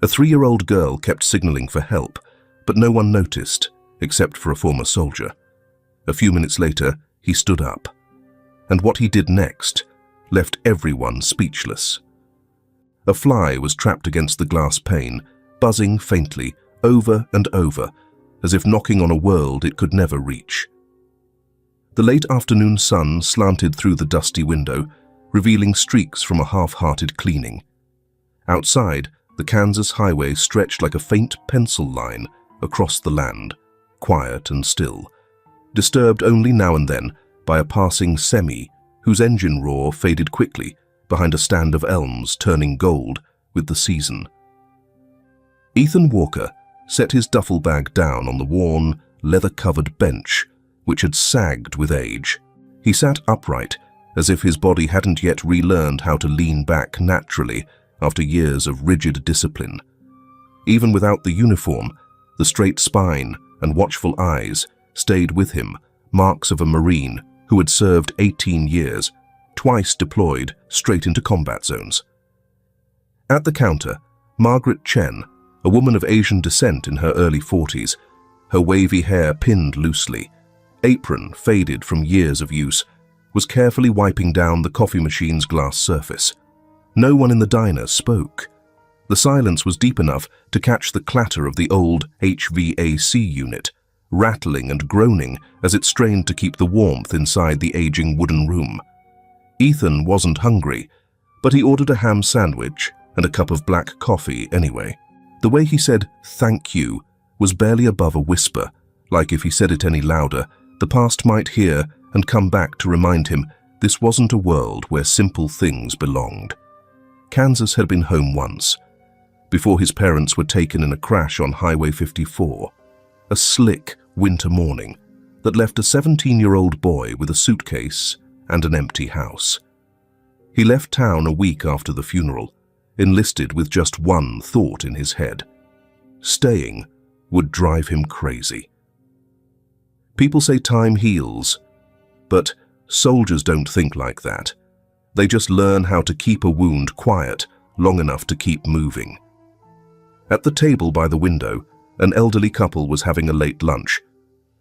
A 3-year-old girl kept signaling for help, but no one noticed, except for a former soldier. A few minutes later, he stood up. And what he did next left everyone speechless. A fly was trapped against the glass pane, buzzing faintly, over and over, as if knocking on a world it could never reach. The late afternoon sun slanted through the dusty window, revealing streaks from a half-hearted cleaning. Outside, the Kansas highway stretched like a faint pencil line across the land, quiet and still, disturbed only now and then by a passing semi whose engine roar faded quickly behind a stand of elms turning gold with the season. Ethan Walker set his duffel bag down on the worn, leather-covered bench, which had sagged with age. He sat upright, as if his body hadn't yet relearned how to lean back naturally after years of rigid discipline. Even without the uniform, the straight spine and watchful eyes stayed with him, marks of a Marine who had served 18 years, twice deployed straight into combat zones. At the counter, Margaret Chen, a woman of Asian descent in her early 40s, her wavy hair pinned loosely, apron faded from years of use, was carefully wiping down the coffee machine's glass surface. No one in the diner spoke. The silence was deep enough to catch the clatter of the old HVAC unit, rattling and groaning as it strained to keep the warmth inside the aging wooden room. Ethan wasn't hungry, but he ordered a ham sandwich and a cup of black coffee anyway. The way he said "thank you" was barely above a whisper, like if he said it any louder, the past might hear and come back to remind him this wasn't a world where simple things belonged. Kansas had been home once, before his parents were taken in a crash on Highway 54, a slick winter morning that left a 17-year-old boy with a suitcase and an empty house. He left town a week after the funeral, enlisted with just one thought in his head. Staying would drive him crazy. People say time heals, but soldiers don't think like that. They just learn how to keep a wound quiet long enough to keep moving. At the table by the window, an elderly couple was having a late lunch.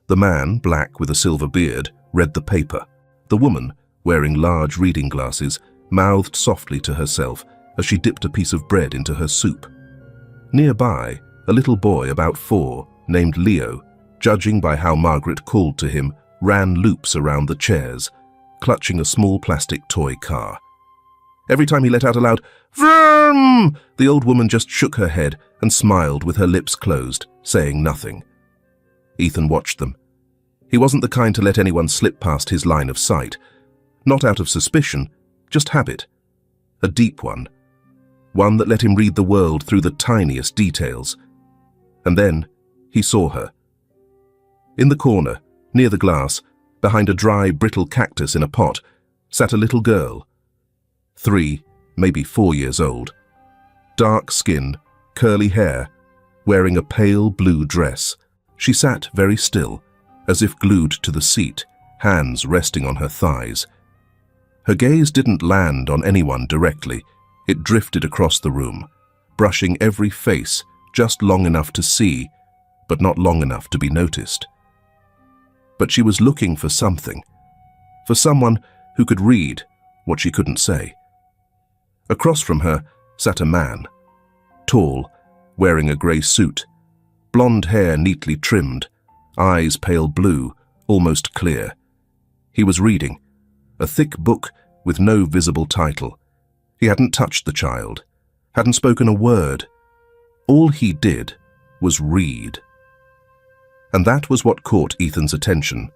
The man, black with a silver beard, read the paper. The woman, wearing large reading glasses, mouthed softly to herself as she dipped a piece of bread into her soup. Nearby, a little boy about 4, named Leo, judging by how Margaret called to him, ran loops around the chairs, clutching a small plastic toy car. Every time he let out a loud "Vroom!" the old woman just shook her head and smiled with her lips closed, saying nothing. Ethan watched them. He wasn't the kind to let anyone slip past his line of sight. Not out of suspicion, just habit. A deep one. One that let him read the world through the tiniest details. And then he saw her. In the corner, near the glass, behind a dry, brittle cactus in a pot, sat a little girl. 3, maybe 4 years old. Dark skin, curly hair, wearing a pale blue dress. She sat very still, as if glued to the seat, hands resting on her thighs. Her gaze didn't land on anyone directly. It drifted across the room, brushing every face just long enough to see, but not long enough to be noticed. But she was looking for something, for someone who could read what she couldn't say. Across from her sat a man, tall, wearing a grey suit, blonde hair neatly trimmed, eyes pale blue, almost clear. He was reading, a thick book with no visible title. He hadn't touched the child, hadn't spoken a word. All he did was read. And that was what caught Ethan's attention.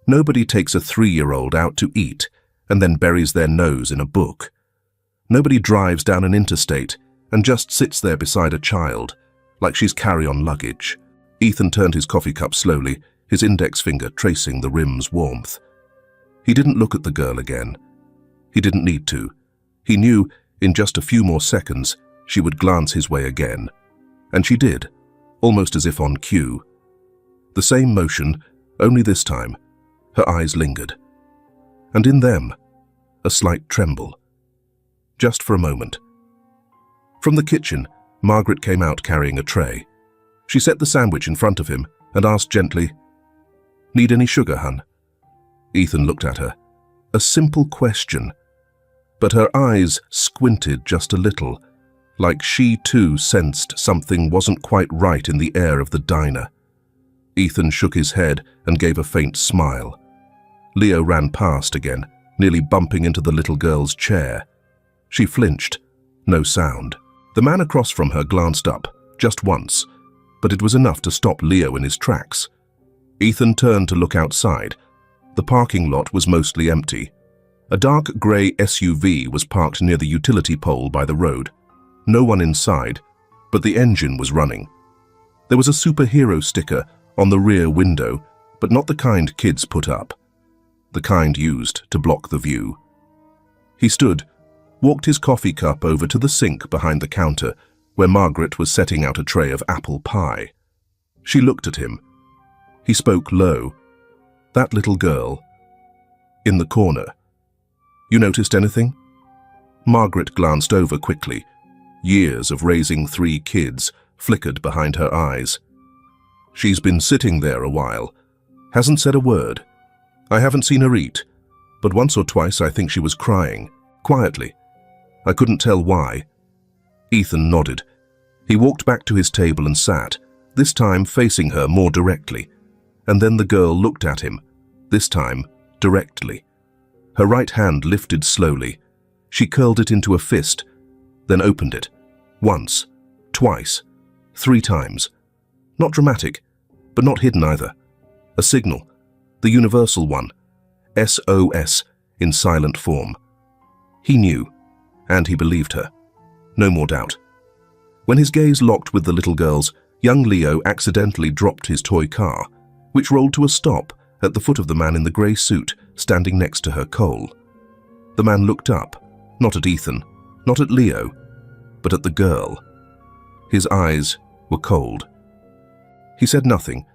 Nobody takes a 3-year-old out to eat and then buries their nose in a book. Nobody drives down an interstate and just sits there beside a child, like she's carry-on luggage. Ethan turned his coffee cup slowly, his index finger tracing the rim's warmth. He didn't look at the girl again. He didn't need to. He knew in just a few more seconds she would glance his way again. And she did, almost as if on cue. The same motion, only this time, her eyes lingered. And in them, a slight tremble. Just for a moment. From the kitchen, Margaret came out carrying a tray. She set the sandwich in front of him and asked gently, "Need any sugar, hun?" Ethan looked at her. A simple question, but her eyes squinted just a little, like she too sensed something wasn't quite right in the air of the diner. Ethan shook his head and gave a faint smile. Leo ran past again, nearly bumping into the little girl's chair. She flinched. No sound. The man across from her glanced up, just once, but it was enough to stop Leo in his tracks. Ethan turned to look outside. The parking lot was mostly empty. A dark grey SUV was parked near the utility pole by the road. No one inside, but the engine was running. There was a superhero sticker on the rear window, but not the kind kids put up. The kind used to block the view. He stood, walked his coffee cup over to the sink behind the counter, where Margaret was setting out a tray of apple pie. She looked at him. He spoke low. "That little girl, in the corner. You noticed anything?" Margaret glanced over quickly. Years of raising 3 kids flickered behind her eyes. "She's been sitting there a while. Hasn't said a word. I haven't seen her eat, but once or twice I think she was crying, quietly. I couldn't tell why." Ethan nodded. He walked back to his table and sat, this time facing her more directly. And then the girl looked at him, this time directly. Her right hand lifted slowly. She curled it into a fist, then opened it. Once, twice, 3 times. Not dramatic, but not hidden either. A signal, the universal one, SOS in silent form. He knew, and he believed her. No more doubt. When his gaze locked with the little girl's, young Leo accidentally dropped his toy car, which rolled to a stop at the foot of the man in the grey suit standing next to her, Cole. The man looked up, not at Ethan, not at Leo, but at the girl. His eyes were cold. He said nothing,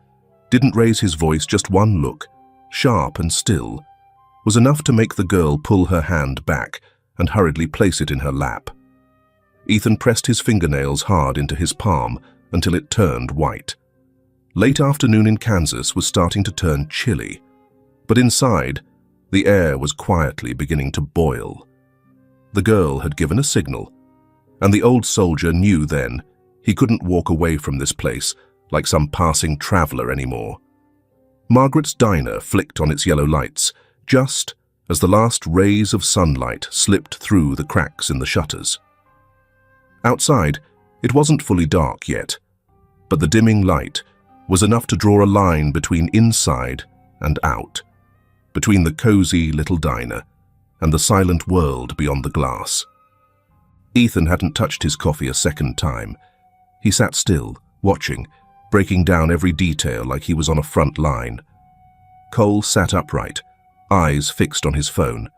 didn't raise his voice. Just one look, sharp and still, was enough to make the girl pull her hand back and hurriedly place it in her lap. Ethan pressed his fingernails hard into his palm until it turned white. Late afternoon in Kansas was starting to turn chilly, but inside, the air was quietly beginning to boil. The girl had given a signal, and the old soldier knew then he couldn't walk away from this place like some passing traveler anymore. Margaret's diner flicked on its yellow lights, just as the last rays of sunlight slipped through the cracks in the shutters. Outside, it wasn't fully dark yet, but the dimming light was enough to draw a line between inside and out, between the cozy little diner and the silent world beyond the glass. Ethan hadn't touched his coffee a second time. He sat still, watching, breaking down every detail like he was on a front line. Cole sat upright, eyes fixed on his phone.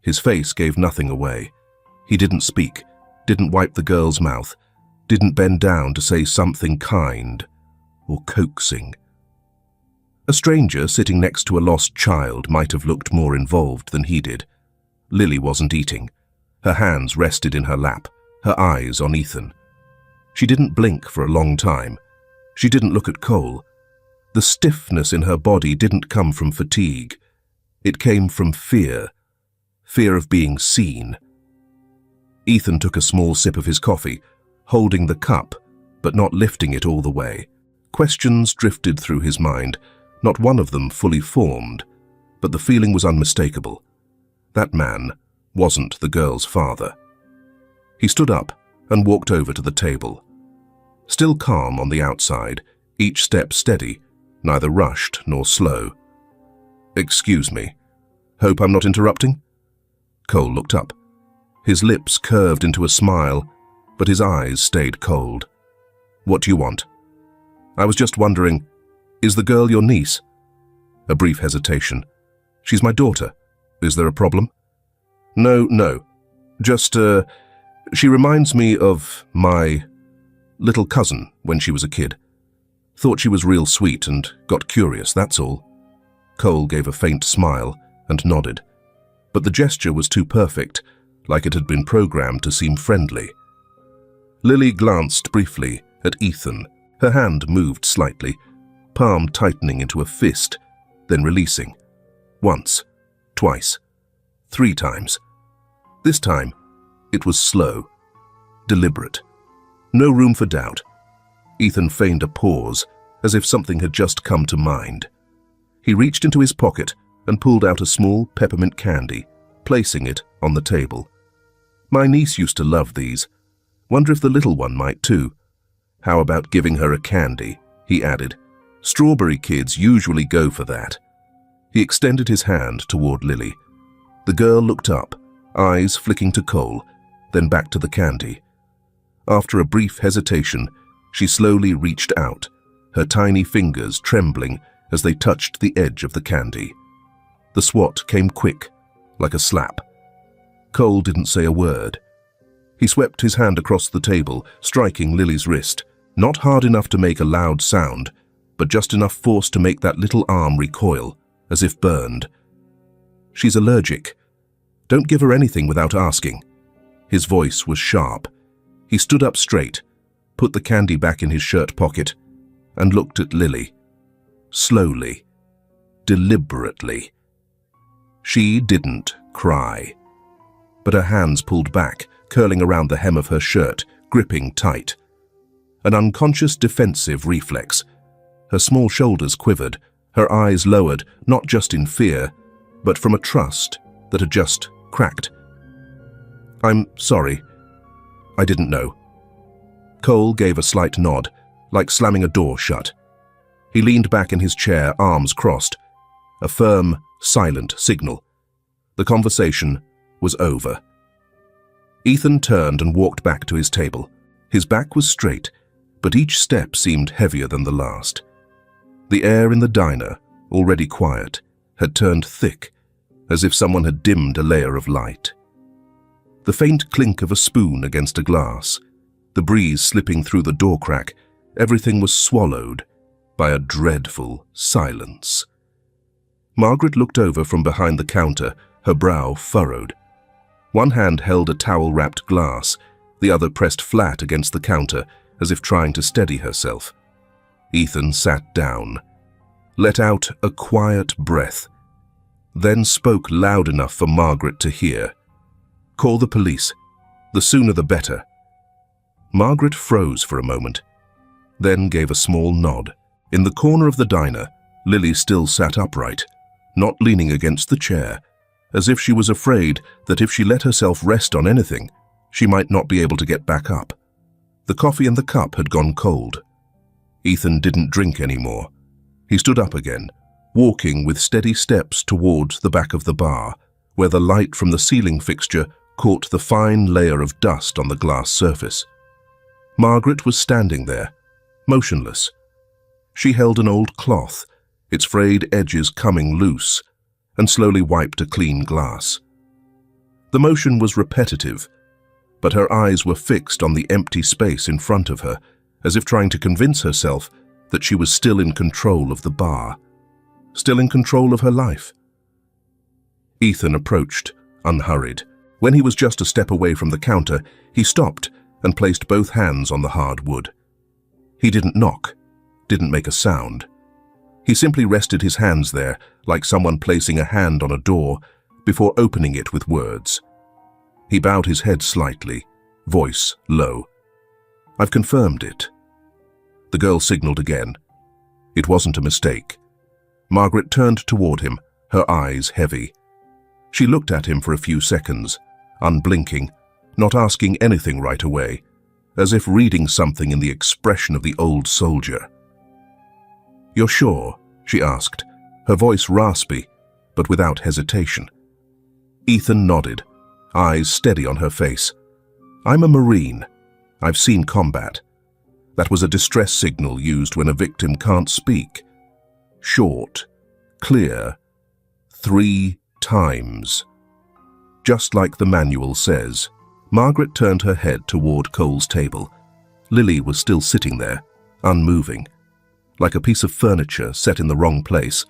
His face gave nothing away. He didn't speak, didn't wipe the girl's mouth, didn't bend down to say something kind or coaxing. A stranger sitting next to a lost child might have looked more involved than he did. Lily wasn't eating. Her hands rested in her lap, her eyes on Ethan. She didn't blink for a long time. She didn't look at Cole. The stiffness in her body didn't come from fatigue. It came from fear of being seen. Ethan took a small sip of his coffee, holding the cup, but not lifting it all the way. Questions drifted through his mind, not one of them fully formed, but the feeling was unmistakable. That man wasn't the girl's father. He stood up and walked over to the table. Still calm on the outside, each step steady, neither rushed nor slow. "Excuse me. Hope I'm not interrupting?" Cole looked up. His lips curved into a smile, but his eyes stayed cold. "What do you want?" "I was just wondering, is the girl your niece?" A brief hesitation. "She's my daughter. Is there a problem?" No. Just, she reminds me of my little cousin when she was a kid. Thought she was real sweet and got curious, that's all." Cole gave a faint smile and nodded, but the gesture was too perfect, like it had been programmed to seem friendly. Lily glanced briefly at Ethan. Her hand moved slightly, palm tightening into a fist, then releasing. Once, twice, 3 times. This time, it was slow, deliberate. No room for doubt. Ethan feigned a pause, as if something had just come to mind. He reached into his pocket and pulled out a small peppermint candy, placing it on the table. My niece used to love these. Wonder if the little one might too. How about giving her a candy, he added. Strawberry kids usually go for that. He extended his hand toward Lily. The girl looked up, eyes flicking to Cole, then back to the candy. After a brief hesitation, she slowly reached out, her tiny fingers trembling as they touched the edge of the candy. The swat came quick, like a slap. Cole didn't say a word. He swept his hand across the table, striking Lily's wrist, not hard enough to make a loud sound, but just enough force to make that little arm recoil, as if burned. She's allergic. Don't give her anything without asking. His voice was sharp. He stood up straight, put the candy back in his shirt pocket, and looked at Lily. Slowly, deliberately. She didn't cry, but her hands pulled back, curling around the hem of her shirt, gripping tight. An unconscious defensive reflex. Her small shoulders quivered, her eyes lowered, not just in fear, but from a trust that had just cracked. I'm sorry. I didn't know. Cole gave a slight nod, like slamming a door shut. He leaned back in his chair, arms crossed. A firm, silent signal. The conversation was over. Ethan turned and walked back to his table. His back was straight, but each step seemed heavier than the last. The air in the diner, already quiet, had turned thick, as if someone had dimmed a layer of light. The faint clink of a spoon against a glass, the breeze slipping through the door crack, everything was swallowed by a dreadful silence. Margaret looked over from behind the counter, her brow furrowed. One hand held a towel-wrapped glass, the other pressed flat against the counter, as if trying to steady herself. Ethan sat down, let out a quiet breath, then spoke loud enough for Margaret to hear. Call the police. The sooner the better. Margaret froze for a moment, then gave a small nod. In the corner of the diner, Lily still sat upright, not leaning against the chair, as if she was afraid that if she let herself rest on anything, she might not be able to get back up. The coffee in the cup had gone cold. Ethan didn't drink anymore. He stood up again, walking with steady steps towards the back of the bar, where the light from the ceiling fixture caught the fine layer of dust on the glass surface. Margaret was standing there, motionless. She held an old cloth, its frayed edges coming loose, and slowly wiped a clean glass. The motion was repetitive, but her eyes were fixed on the empty space in front of her, as if trying to convince herself that she was still in control of the bar, still in control of her life. Ethan approached, unhurried. When he was just a step away from the counter, he stopped and placed both hands on the hard wood. He didn't knock, didn't make a sound. He simply rested his hands there, like someone placing a hand on a door, before opening it with words. He bowed his head slightly, voice low. I've confirmed it. The girl signaled again. It wasn't a mistake. Margaret turned toward him, her eyes heavy. She looked at him for a few seconds, unblinking, not asking anything right away, as if reading something in the expression of the old soldier. You're sure? She asked, her voice raspy, but without hesitation. Ethan nodded, eyes steady on her face. I'm a Marine. I've seen combat. That was a distress signal used when a victim can't speak. Short, clear, 3 times. Just like the manual says. Margaret turned her head toward Cole's table. Lily was still sitting there, unmoving, like a piece of furniture set in the wrong place.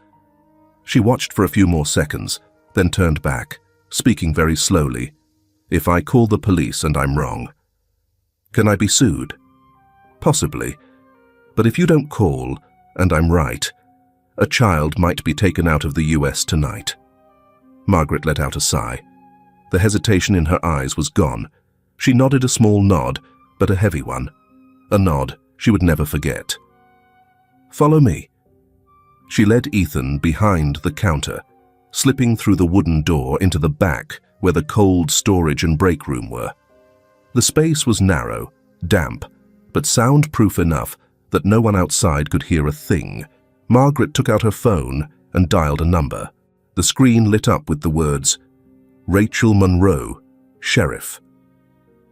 She watched for a few more seconds, then turned back, speaking very slowly. If I call the police and I'm wrong. Can I be sued? Possibly. But if you don't call, and I'm right, a child might be taken out of the US tonight. Margaret let out a sigh. The hesitation in her eyes was gone. She nodded a small nod, but a heavy one. A nod she would never forget. Follow me. She led Ethan behind the counter, slipping through the wooden door into the back where the cold storage and break room were. The space was narrow, damp, but soundproof enough that no one outside could hear a thing. Margaret took out her phone and dialed a number. The screen lit up with the words, Rachel Monroe, Sheriff.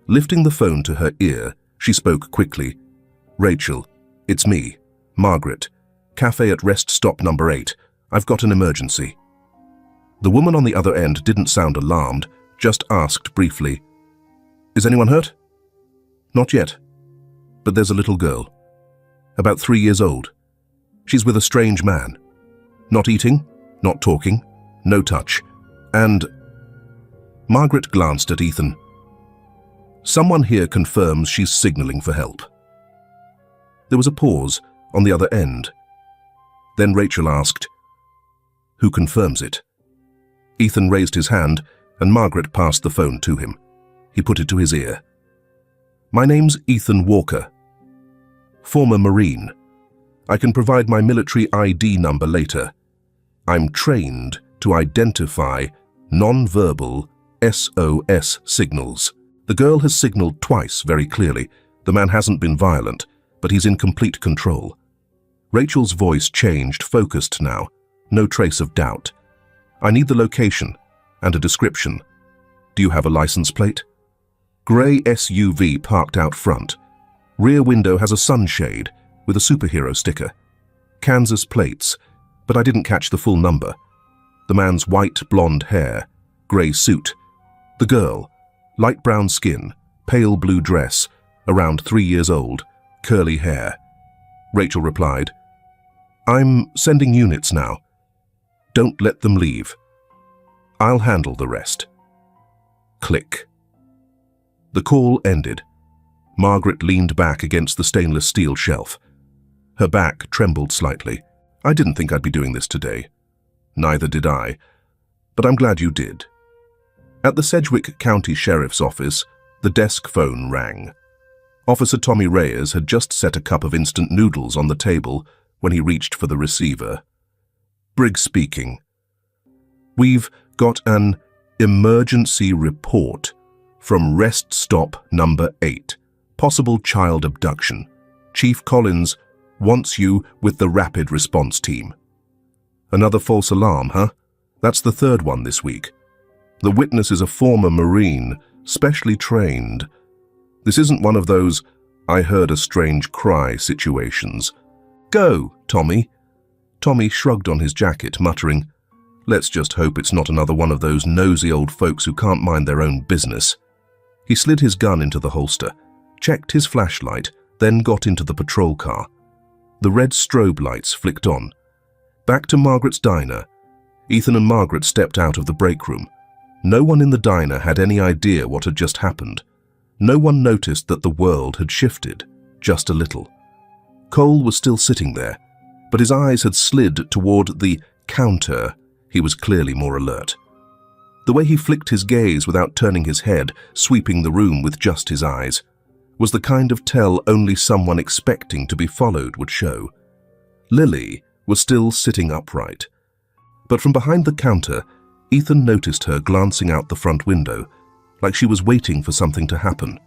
Lifting the phone to her ear, she spoke quickly. Rachel, it's me, Margaret. Cafe at rest stop number 8. I've got an emergency. The woman on the other end didn't sound alarmed, just asked briefly, Is anyone hurt? Not yet, but there's a little girl, about 3 years old. She's with a strange man. Not eating, not talking, no touch, and... Margaret glanced at Ethan. Someone here confirms she's signaling for help. There was a pause on the other end. Then Rachel asked, Who confirms it? Ethan raised his hand and Margaret passed the phone to him. He put it to his ear. My name's Ethan Walker, former Marine. I can provide my military ID number later. I'm trained to identify non-verbal SOS signals. The girl has signaled twice very clearly. The man hasn't been violent, but he's in complete control. Rachel's voice changed, focused now. No trace of doubt. I need the location and a description. Do you have a license plate? Grey SUV parked out front. Rear window has a sunshade with a superhero sticker. Kansas plates, but I didn't catch the full number. The man's white blonde hair, grey suit. The girl, light brown skin, pale blue dress, around 3 years old, curly hair. Rachel replied, I'm sending units now. Don't let them leave. I'll handle the rest. Click. The call ended. Margaret leaned back against the stainless steel shelf. Her back trembled slightly. I didn't think I'd be doing this today. Neither did I, but I'm glad you did. At the Sedgwick County Sheriff's Office, the desk phone rang. Officer Tommy Reyes had just set a cup of instant noodles on the table when he reached for the receiver. Briggs speaking. We've got an emergency report from rest stop number 8. Possible child abduction. Chief Collins wants you with the rapid response team. Another false alarm, huh? That's the third one this week. The witness is a former Marine, specially trained. This isn't one of those I heard a strange cry situations. Go, Tommy. Tommy shrugged on his jacket, muttering, Let's just hope it's not another one of those nosy old folks who can't mind their own business. He slid his gun into the holster, checked his flashlight, then got into the patrol car. The red strobe lights flicked on. Back to Margaret's diner. Ethan and Margaret stepped out of the break room. No one in the diner had any idea what had just happened. No one noticed that the world had shifted, just a little. Cole was still sitting there, but his eyes had slid toward the counter. He was clearly more alert. The way he flicked his gaze without turning his head, sweeping the room with just his eyes, was the kind of tell only someone expecting to be followed would show. Lily was still sitting upright, but from behind the counter, Ethan noticed her glancing out the front window, like she was waiting for something to happen.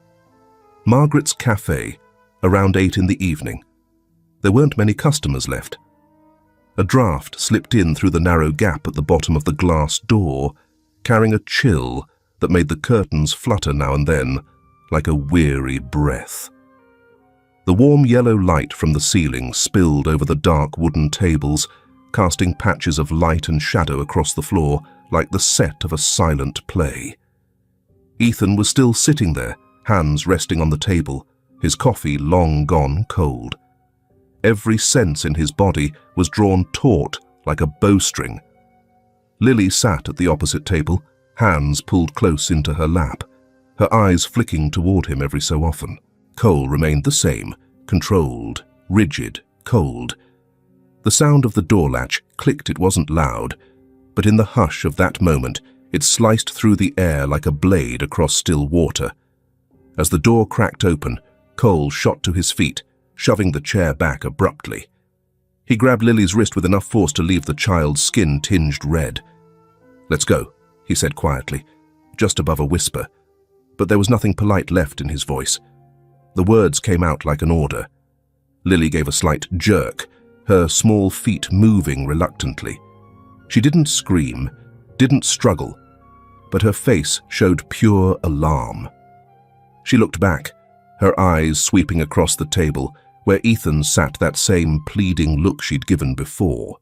Margaret's cafe, around 8 in the evening. There weren't many customers left. A draft slipped in through the narrow gap at the bottom of the glass door, carrying a chill that made the curtains flutter now and then, like a weary breath. The warm yellow light from the ceiling spilled over the dark wooden tables, casting patches of light and shadow across the floor like the set of a silent play. Ethan was still sitting there, hands resting on the table, his coffee long gone cold. Every sense in his body was drawn taut like a bowstring. Lily sat at the opposite table, hands pulled close into her lap, her eyes flicking toward him every so often. Cole remained the same, controlled, rigid, cold. The sound of the door latch clicked. It wasn't loud, but in the hush of that moment, it sliced through the air like a blade across still water. As the door cracked open, Cole shot to his feet, shoving the chair back abruptly. He grabbed Lily's wrist with enough force to leave the child's skin tinged red. "Let's go," he said quietly, just above a whisper, but there was nothing polite left in his voice. The words came out like an order. Lily gave a slight jerk, her small feet moving reluctantly. She didn't scream, didn't struggle, but her face showed pure alarm. She looked back, her eyes sweeping across the table, where Ethan sat, that same pleading look she'd given before.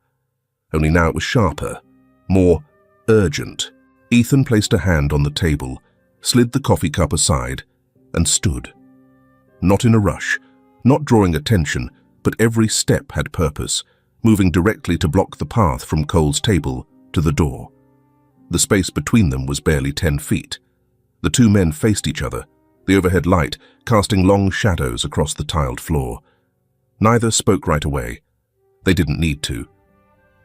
Only now it was sharper, more urgent. Ethan placed a hand on the table, slid the coffee cup aside, and stood. Not in a rush, not drawing attention, but every step had purpose, moving directly to block the path from Cole's table to the door. The space between them was barely 10 feet. The two men faced each other, the overhead light casting long shadows across the tiled floor. Neither spoke right away. They didn't need to.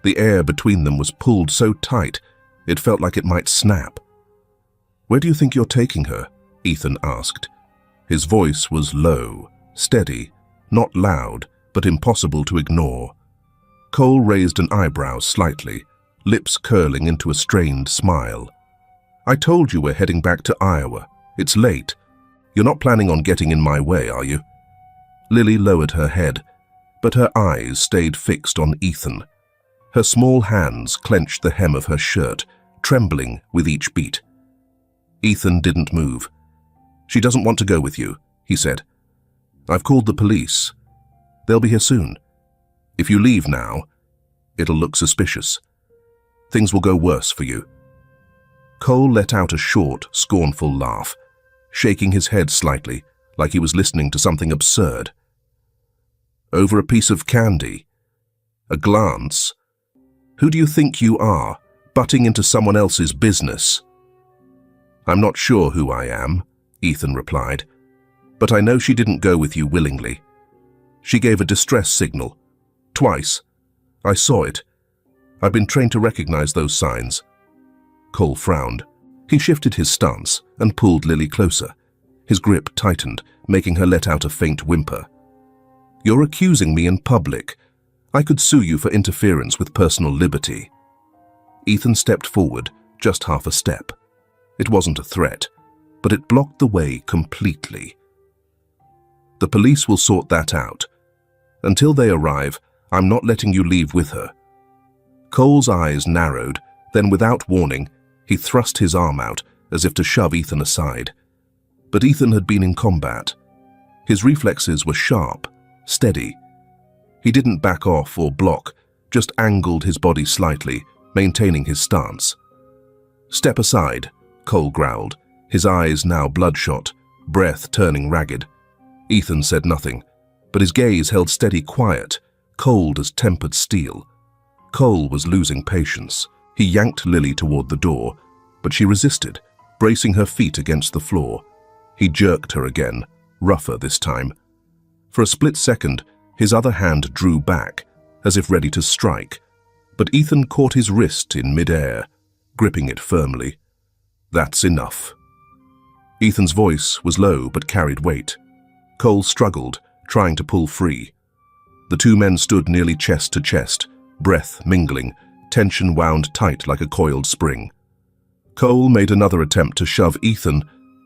The air between them was pulled so tight, it felt like it might snap. "Where do you think you're taking her?" Ethan asked. His voice was low, steady, not loud, but impossible to ignore. Cole raised an eyebrow slightly, lips curling into a strained smile. "I told you we're heading back to Iowa. It's late. You're not planning on getting in my way, are you?" Lily lowered her head, but her eyes stayed fixed on Ethan. Her small hands clenched the hem of her shirt, trembling with each beat. Ethan didn't move. "She doesn't want to go with you," he said. "I've called the police. They'll be here soon. If you leave now, it'll look suspicious. Things will go worse for you." Cole let out a short, scornful laugh, shaking his head slightly, like he was listening to something absurd. "Over a piece of candy? A glance? Who do you think you are, butting into someone else's business?" "I'm not sure who I am," Ethan replied, "but I know she didn't go with you willingly. She gave a distress signal. Twice. I saw it. I've been trained to recognize those signs." Cole frowned. He shifted his stance and pulled Lily closer. His grip tightened, making her let out a faint whimper. "You're accusing me in public. I could sue you for interference with personal liberty." Ethan stepped forward, just half a step. It wasn't a threat, but it blocked the way completely. "The police will sort that out. Until they arrive, I'm not letting you leave with her." Cole's eyes narrowed, then without warning, he thrust his arm out as if to shove Ethan aside. But Ethan had been in combat. His reflexes were sharp, steady. He didn't back off or block, just angled his body slightly, maintaining his stance. "Step aside," Cole growled, his eyes now bloodshot, breath turning ragged. Ethan said nothing, but his gaze held steady quiet, cold as tempered steel. Cole was losing patience. He yanked Lily toward the door, but she resisted, bracing her feet against the floor. He jerked her again, rougher this time. For a split second, his other hand drew back, as if ready to strike, but Ethan caught his wrist in midair, gripping it firmly. "That's enough." Ethan's voice was low but carried weight. Cole struggled, trying to pull free. The two men stood nearly chest to chest, breath mingling, tension wound tight like a coiled spring. Cole made another attempt to shove Ethan,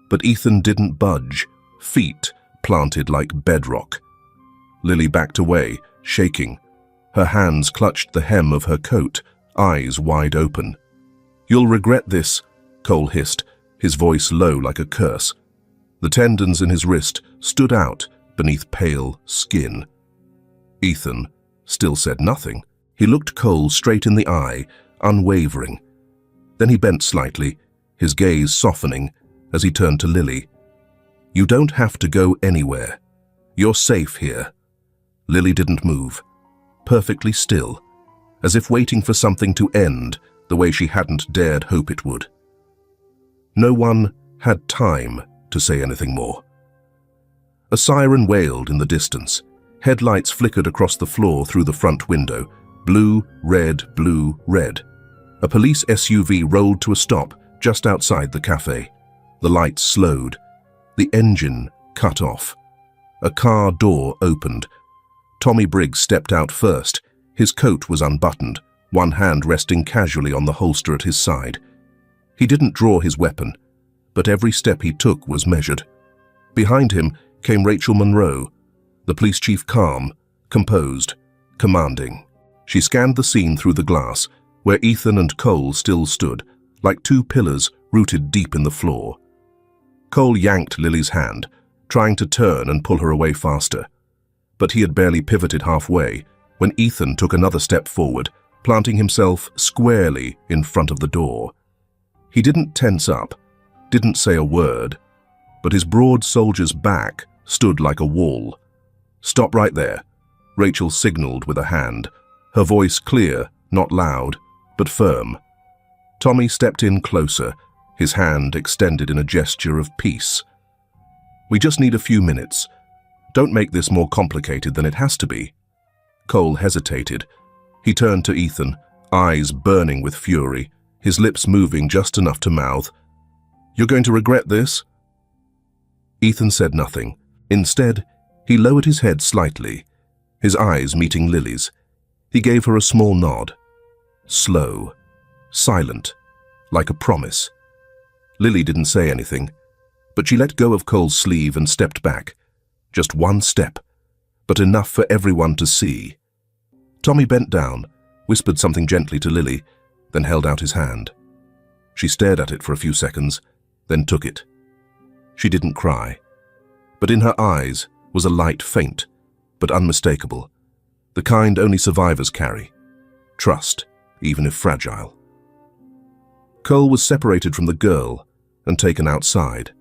but Ethan didn't budge, feet planted like bedrock. Lily backed away, shaking. Her hands clutched the hem of her coat, eyes wide open. "You'll regret this," Cole hissed, his voice low like a curse. The tendons in his wrist stood out beneath pale skin. Ethan still said nothing. He looked Cole straight in the eye, unwavering. Then he bent slightly, his gaze softening as he turned to Lily. "You don't have to go anywhere. You're safe here." Lily didn't move, perfectly still, as if waiting for something to end the way she hadn't dared hope it would. No one had time to say anything more. A siren wailed in the distance. Headlights flickered across the floor through the front window. Blue, red, blue, red. A police SUV rolled to a stop just outside the cafe. The lights slowed. The engine cut off. A car door opened. Tommy Briggs stepped out first. His coat was unbuttoned, one hand resting casually on the holster at his side. He didn't draw his weapon, but every step he took was measured. Behind him came Rachel Monroe, the police chief, calm, composed, commanding. She scanned the scene through the glass, where Ethan and Cole still stood, like two pillars rooted deep in the floor. Cole yanked Lily's hand, trying to turn and pull her away faster. But he had barely pivoted halfway when Ethan took another step forward, planting himself squarely in front of the door. He didn't tense up, didn't say a word, but his broad soldier's back stood like a wall. "Stop right there," Rachel signaled with a hand, her voice clear, not loud, but firm. Tommy stepped in closer, his hand extended in a gesture of peace. "We just need a few minutes. Don't make this more complicated than it has to be." Cole hesitated. He turned to Ethan, eyes burning with fury, his lips moving just enough to mouth, "You're going to regret this?" Ethan said nothing. Instead, he lowered his head slightly, his eyes meeting Lily's. He gave her a small nod. Slow, silent, like a promise. Lily didn't say anything, but she let go of Cole's sleeve and stepped back. Just one step, but enough for everyone to see. Tommy bent down, whispered something gently to Lily, then held out his hand. She stared at it for a few seconds, then took it. She didn't cry, but in her eyes was a light faint, but unmistakable, the kind only survivors carry. Trust, even if fragile. Cole was separated from the girl and taken outside.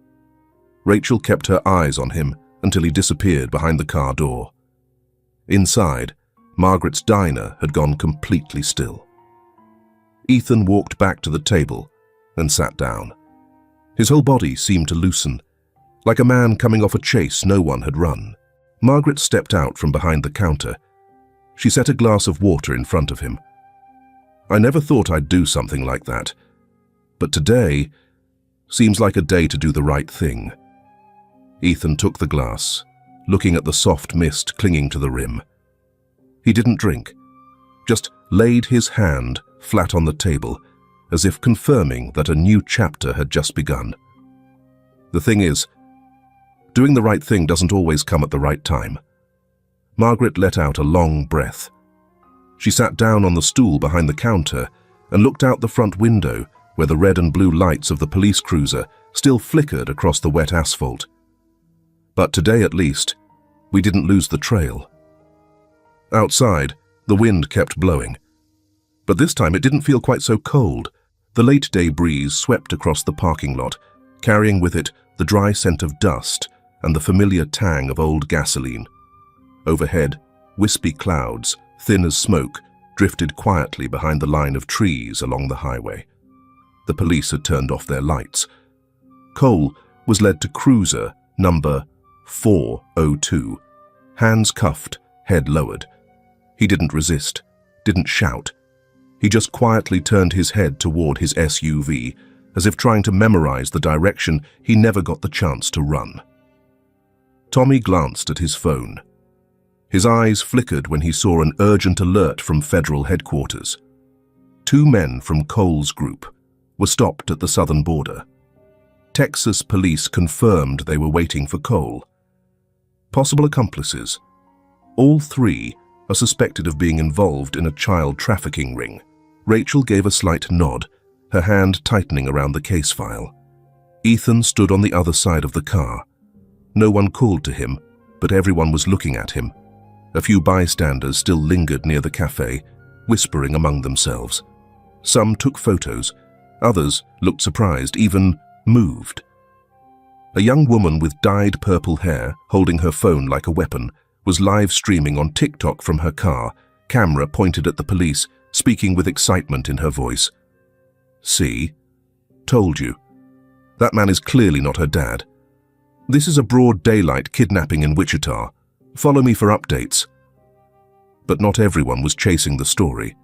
Rachel kept her eyes on him until he disappeared behind the car door. Inside, Margaret's diner had gone completely still. Ethan walked back to the table and sat down. His whole body seemed to loosen, like a man coming off a chase no one had run. Margaret stepped out from behind the counter. She set a glass of water in front of him. "I never thought I'd do something like that, but today seems like a day to do the right thing." Ethan took the glass, looking at the soft mist clinging to the rim. He didn't drink, just laid his hand flat on the table, as if confirming that a new chapter had just begun. The thing is, doing the right thing doesn't always come at the right time. Margaret let out a long breath. She sat down on the stool behind the counter and looked out the front window where the red and blue lights of the police cruiser still flickered across the wet asphalt. But today at least, we didn't lose the trail. Outside, the wind kept blowing. But this time it didn't feel quite so cold. The late-day breeze swept across the parking lot, carrying with it the dry scent of dust and the familiar tang of old gasoline. Overhead, wispy clouds, thin as smoke, drifted quietly behind the line of trees along the highway. The police had turned off their lights. Cole was led to cruiser number 402, hands cuffed, head lowered. He didn't resist, didn't shout. He just quietly turned his head toward his SUV, as if trying to memorize the direction he never got the chance to run. Tommy glanced at his phone. His eyes flickered when he saw an urgent alert from federal headquarters. 2 men from Cole's group were stopped at the southern border. Texas police confirmed they were waiting for Cole. Possible accomplices. All 3 are suspected of being involved in a child trafficking ring. Rachel gave a slight nod, her hand tightening around the case file. Ethan stood on the other side of the car. No one called to him, but everyone was looking at him. A few bystanders still lingered near the cafe, whispering among themselves. Some took photos, others looked surprised, even moved. A young woman with dyed purple hair, holding her phone like a weapon, was live streaming on TikTok from her car, camera pointed at the police, speaking with excitement in her voice. "See? Told you. That man is clearly not her dad." This is a broad daylight kidnapping in Wichita. Follow me for updates. But not everyone was chasing the story.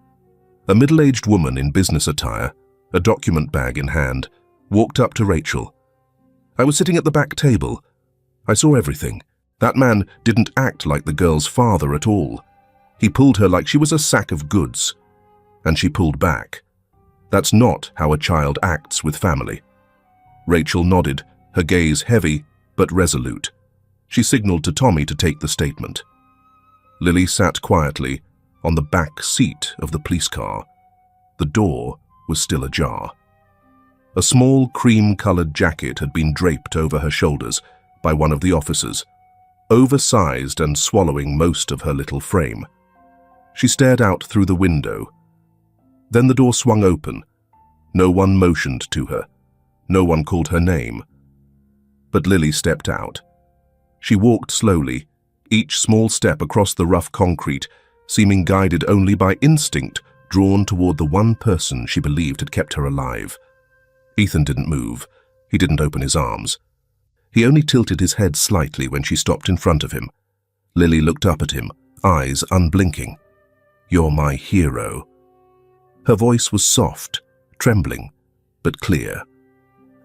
A middle-aged woman in business attire, a document bag in hand, walked up to Rachel. I was sitting at the back table. I saw everything. That man didn't act like the girl's father at all. He pulled her like she was a sack of goods. And she pulled back. That's not how a child acts with family. Rachel nodded, her gaze heavy but resolute. She signaled to Tommy to take the statement. Lily sat quietly on the back seat of the police car. The door was still ajar. A small cream-colored jacket had been draped over her shoulders by one of the officers, oversized and swallowing most of her little frame. She stared out through the window. Then the door swung open. No one motioned to her. No one called her name. But Lily stepped out. She walked slowly, each small step across the rough concrete, seeming guided only by instinct, drawn toward the one person she believed had kept her alive. Ethan didn't move. He didn't open his arms. He only tilted his head slightly when she stopped in front of him. Lily looked up at him, eyes unblinking. "You're my hero." Her voice was soft, trembling, but clear.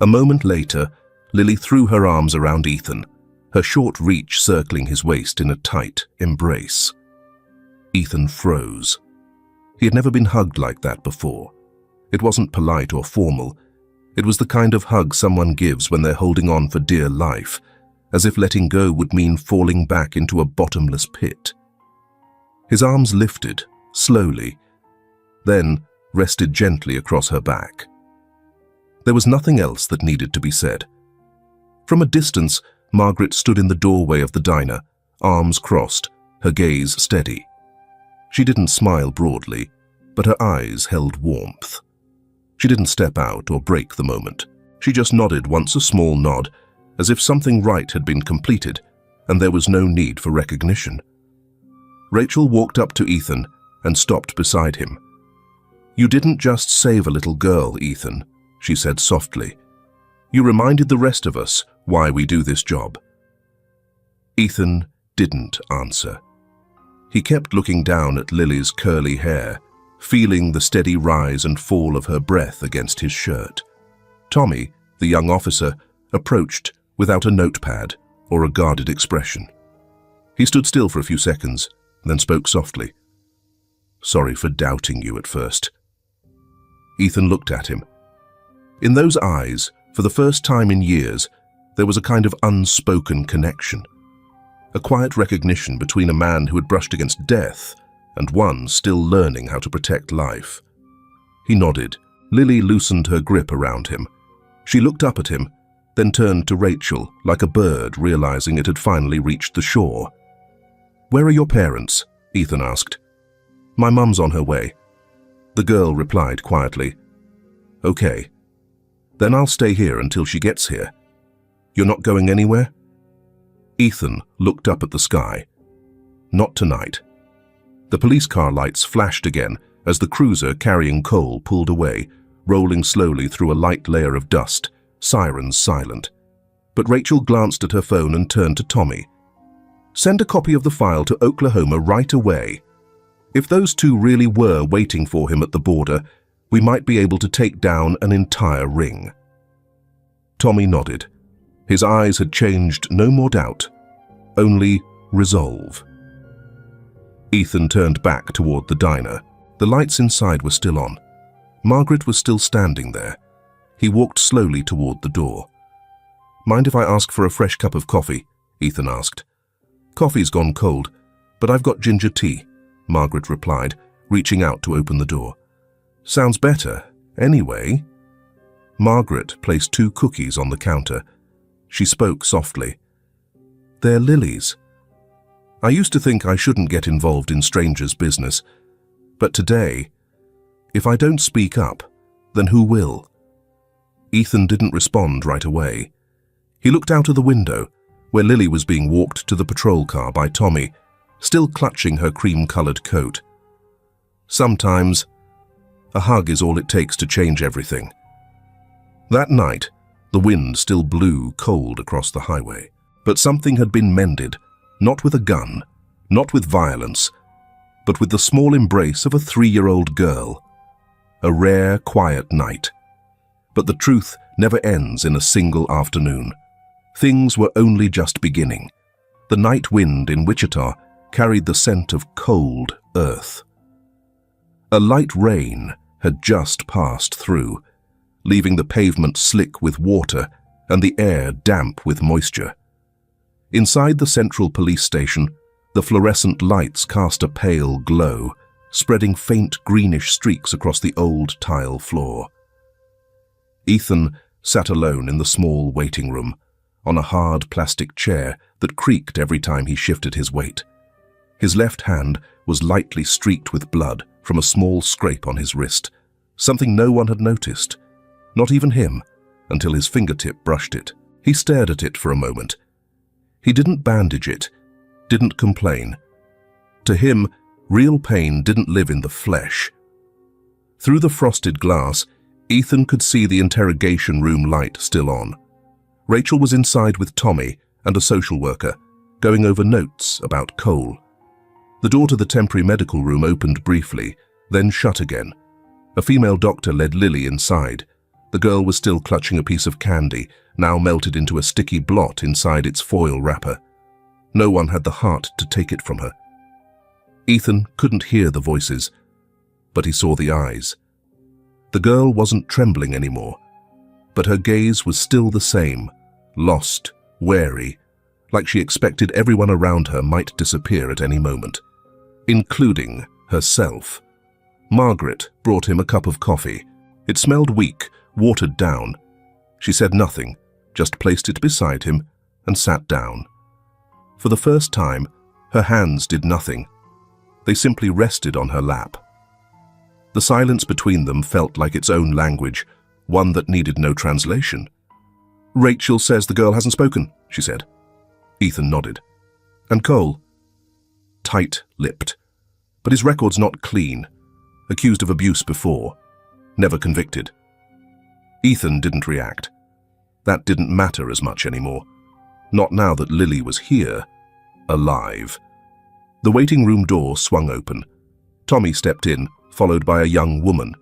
A moment later, Lily threw her arms around Ethan, her short reach circling his waist in a tight embrace. Ethan froze. He had never been hugged like that before. It wasn't polite or formal. It was the kind of hug someone gives when they're holding on for dear life, as if letting go would mean falling back into a bottomless pit. His arms lifted, slowly, then rested gently across her back. There was nothing else that needed to be said. From a distance, Margaret stood in the doorway of the diner, arms crossed, her gaze steady. She didn't smile broadly, but her eyes held warmth. She didn't step out or break the moment. She just nodded once, a small nod, as if something right had been completed, and there was no need for recognition. Rachel walked up to Ethan and stopped beside him. "You didn't just save a little girl, Ethan," she said softly. "You reminded the rest of us why we do this job." Ethan didn't answer. He kept looking down at Lily's curly hair, feeling the steady rise and fall of her breath against his shirt. Tommy, the young officer, approached without a notepad or a guarded expression. He stood still for a few seconds, then spoke softly. "Sorry for doubting you at first." Ethan looked at him. In those eyes, for the first time in years, there was a kind of unspoken connection. A quiet recognition between a man who had brushed against death and one still learning how to protect life. He nodded. Lily loosened her grip around him. She looked up at him, then turned to Rachel like a bird realizing it had finally reached the shore. "Where are your parents?" Ethan asked. "My mum's on her way." The girl replied quietly. "Okay. Then I'll stay here until she gets here. You're not going anywhere?" Ethan looked up at the sky. "Not tonight." The police car lights flashed again as the cruiser carrying coal pulled away, rolling slowly through a light layer of dust, sirens silent. But Rachel glanced at her phone and turned to Tommy. "Send a copy of the file to Oklahoma right away. If those two really were waiting for him at the border, we might be able to take down an entire ring." Tommy nodded. His eyes had changed no more doubt, only resolve. Ethan turned back toward the diner. The lights inside were still on. Margaret was still standing there. He walked slowly toward the door. "Mind if I ask for a fresh cup of coffee?" Ethan asked. "Coffee's gone cold, but I've got ginger tea," Margaret replied, reaching out to open the door. "Sounds better. Anyway." Margaret placed 2 cookies on the counter. She spoke softly. "They're Lily's. I used to think I shouldn't get involved in strangers' business, but today, if I don't speak up, then who will?" Ethan didn't respond right away. He looked out of the window, where Lily was being walked to the patrol car by Tommy, still clutching her cream-colored coat. Sometimes, a hug is all it takes to change everything. That night, the wind still blew cold across the highway. But something had been mended, not with a gun, not with violence, but with the small embrace of a 3-year-old girl. A rare, quiet night. But the truth never ends in a single afternoon. Things were only just beginning. The night wind in Wichita carried the scent of cold earth. A light rain had just passed through, leaving the pavement slick with water and the air damp with moisture. Inside the central police station, the fluorescent lights cast a pale glow, spreading faint greenish streaks across the old tile floor. Ethan sat alone in the small waiting room, on a hard plastic chair that creaked every time he shifted his weight. His left hand was lightly streaked with blood from a small scrape on his wrist, something no one had noticed, not even him, until his fingertip brushed it. He stared at it for a moment. He didn't bandage it, didn't complain. To him, real pain didn't live in the flesh. Through the frosted glass, Ethan could see the interrogation room light still on. Rachel was inside with Tommy and a social worker, going over notes about Cole. The door to the temporary medical room opened briefly, then shut again. A female doctor led Lily inside. The girl was still clutching a piece of candy, now melted into a sticky blot inside its foil wrapper. No one had the heart to take it from her. Ethan couldn't hear the voices, but he saw the eyes. The girl wasn't trembling anymore, but her gaze was still the same, lost, wary, like she expected everyone around her might disappear at any moment, including herself. Margaret brought him a cup of coffee. It smelled weak, watered down. She said nothing, just placed it beside him and sat down. For the first time, her hands did nothing. They simply rested on her lap. The silence between them felt like its own language, one that needed no translation. "Rachel says the girl hasn't spoken," she said. Ethan nodded. "And Cole?" Tight-lipped. But his record's not clean. Accused of abuse before. Never convicted. Ethan didn't react. That didn't matter as much anymore. Not now that Lily was here, alive. The waiting room door swung open. Tommy stepped in, followed by a young woman.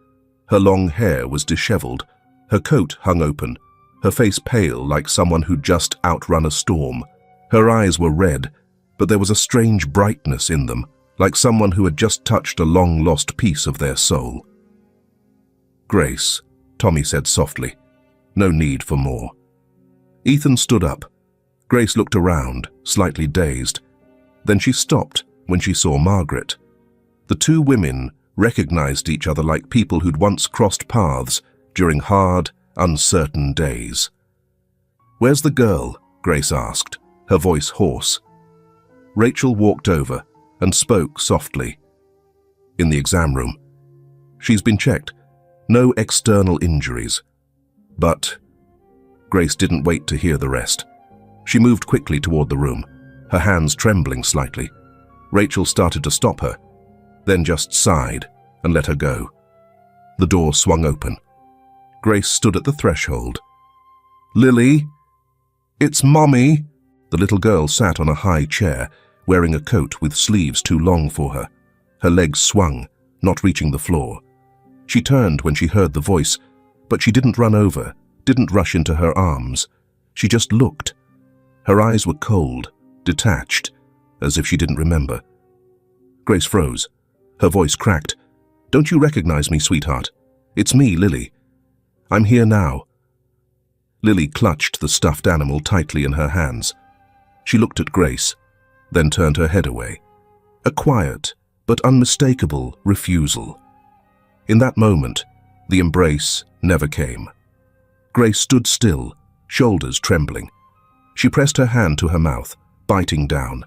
Her long hair was disheveled. Her coat hung open, her face pale like someone who'd just outrun a storm. Her eyes were red, but there was a strange brightness in them, like someone who had just touched a long-lost piece of their soul. "Grace," Tommy said softly. No need for more. Ethan stood up. Grace looked around, slightly dazed. Then she stopped when she saw Margaret. The two women recognized each other like people who'd once crossed paths during hard, uncertain days. "Where's the girl?" Grace asked, her voice hoarse. Rachel walked over and spoke softly. "In the exam room. She's been checked. No external injuries. But..." Grace didn't wait to hear the rest. She moved quickly toward the room, her hands trembling slightly. Rachel started to stop her, then just sighed and let her go. The door swung open. Grace stood at the threshold. "Lily? It's Mommy!" The little girl sat on a high chair, wearing a coat with sleeves too long for her. Her legs swung, not reaching the floor. She turned when she heard the voice, but she didn't run over, didn't rush into her arms. She just looked. Her eyes were cold, detached, as if she didn't remember. Grace froze. Her voice cracked. "Don't you recognize me, sweetheart? It's me, Lily. I'm here now." Lily clutched the stuffed animal tightly in her hands. She looked at Grace, then turned her head away. A quiet, but unmistakable refusal. In that moment, the embrace never came. Grace stood still, shoulders trembling. She pressed her hand to her mouth, biting down.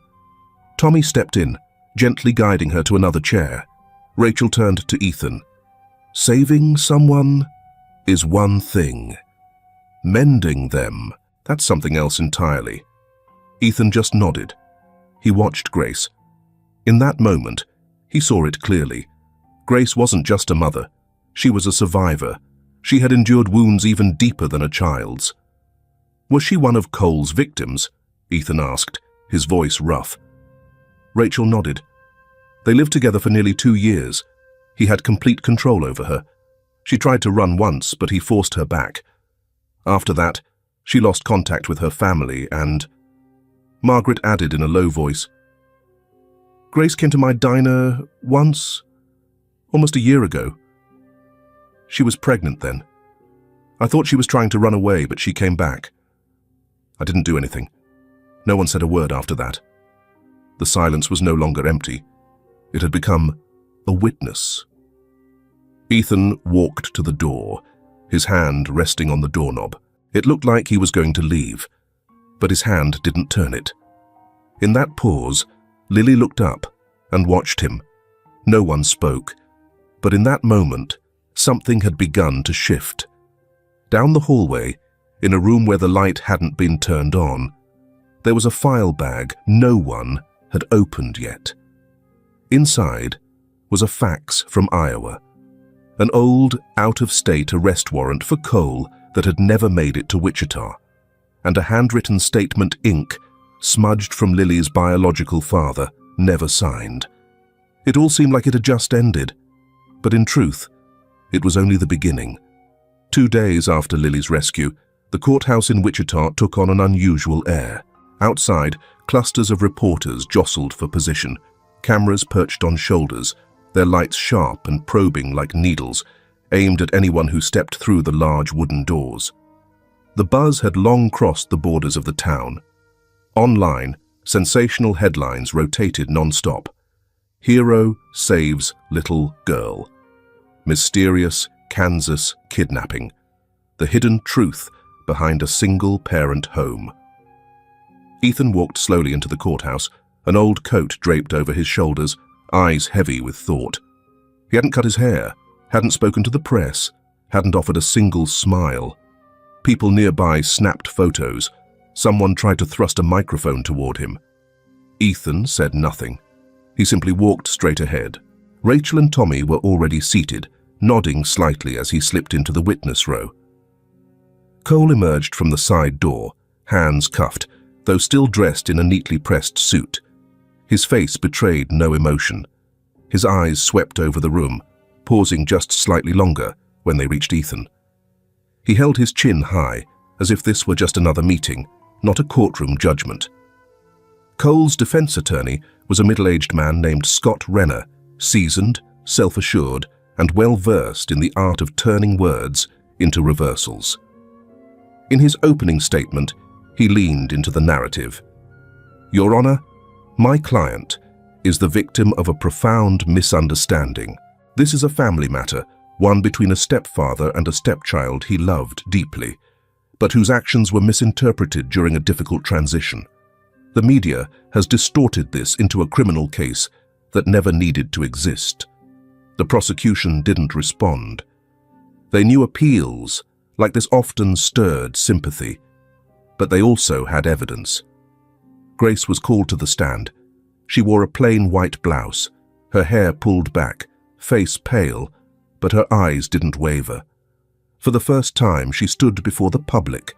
Tommy stepped in, gently guiding her to another chair. Rachel turned to Ethan. "Saving someone is one thing. Mending them, that's something else entirely." Ethan just nodded. He watched Grace. In that moment, he saw it clearly. Grace wasn't just a mother. She was a survivor. She had endured wounds even deeper than a child's. Was she one of Cole's victims? Ethan asked, his voice rough. Rachel nodded. They lived together for nearly 2 years. He had complete control over her. She tried to run once, but he forced her back. After that, she lost contact with her family and... Margaret added in a low voice, Grace came to my diner once, almost a year ago. She was pregnant then. I thought she was trying to run away, but she came back. I didn't do anything. No one said a word after that. The silence was no longer empty. It had become a witness. Ethan walked to the door, his hand resting on the doorknob. It looked like he was going to leave, but his hand didn't turn it. In that pause, Lily looked up and watched him. No one spoke, but in that moment, something had begun to shift. Down the hallway, in a room where the light hadn't been turned on, there was a file bag no one had opened yet. Inside was a fax from Iowa, an old, out-of-state arrest warrant for Cole that had never made it to Wichita, and a handwritten statement ink, smudged from Lily's biological father, never signed. It all seemed like it had just ended, but in truth, it was only the beginning. 2 days after Lily's rescue, the courthouse in Wichita took on an unusual air. Outside, clusters of reporters jostled for position, cameras perched on shoulders, their lights sharp and probing like needles, aimed at anyone who stepped through the large wooden doors. The buzz had long crossed the borders of the town. Online, sensational headlines rotated non-stop. Hero saves little girl. Mysterious Kansas kidnapping. The hidden truth behind a single-parent home. Ethan walked slowly into the courthouse, an old coat draped over his shoulders, eyes heavy with thought. He hadn't cut his hair, hadn't spoken to the press, hadn't offered a single smile. People nearby snapped photos. Someone tried to thrust a microphone toward him. Ethan said nothing. He simply walked straight ahead. Rachel and Tommy were already seated, nodding slightly as he slipped into the witness row. Cole emerged from the side door, hands cuffed, though still dressed in a neatly pressed suit. His face betrayed no emotion. His eyes swept over the room, pausing just slightly longer when they reached Ethan. He held his chin high, as if this were just another meeting, not a courtroom judgment. Cole's defense attorney was a middle-aged man named Scott Renner, seasoned, self-assured, and well-versed in the art of turning words into reversals. In his opening statement, he leaned into the narrative. Your Honor, my client is the victim of a profound misunderstanding. This is a family matter, one between a stepfather and a stepchild he loved deeply, but whose actions were misinterpreted during a difficult transition. The media has distorted this into a criminal case that never needed to exist. The prosecution didn't respond. They knew appeals, like this often stirred sympathy, but they also had evidence. Grace was called to the stand. She wore a plain white blouse, her hair pulled back, face pale, but her eyes didn't waver. For the first time, she stood before the public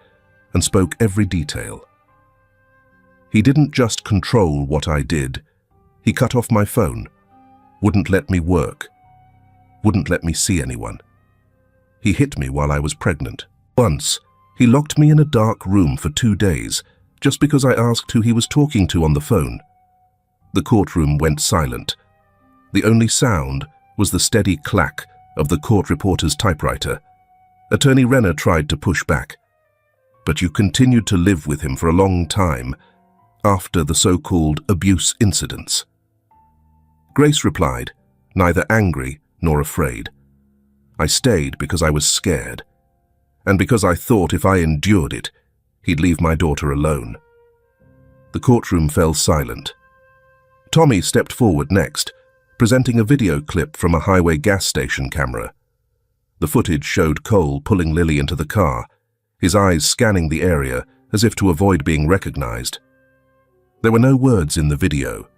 and spoke every detail. He didn't just control what I did. He cut off my phone, wouldn't let me work, wouldn't let me see anyone. He hit me while I was pregnant. Once, he locked me in a dark room for 2 days, just because I asked who he was talking to on the phone. The courtroom went silent. The only sound was the steady clack of the court reporter's typewriter. Attorney Renner tried to push back. But you continued to live with him for a long time after the so-called abuse incidents. Grace replied, neither angry nor afraid. I stayed because I was scared, and because I thought if I endured it, he'd leave my daughter alone. The courtroom fell silent. Tommy stepped forward next, presenting a video clip from a highway gas station camera. The footage showed Cole pulling Lily into the car, his eyes scanning the area as if to avoid being recognized. There were no words in the video,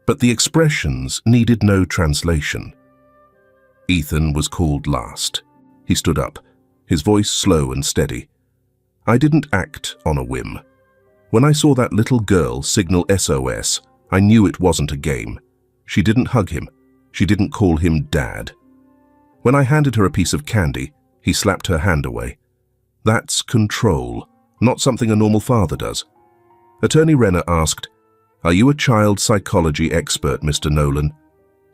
but the expressions needed no translation. Ethan was called last. He stood up, his voice slow and steady. I didn't act on a whim. When I saw that little girl signal SOS, I knew it wasn't a game. She didn't hug him. She didn't call him Dad. When I handed her a piece of candy, he slapped her hand away. That's control, not something a normal father does. Attorney Renner asked, "Are you a child psychology expert, Mr. Nolan?"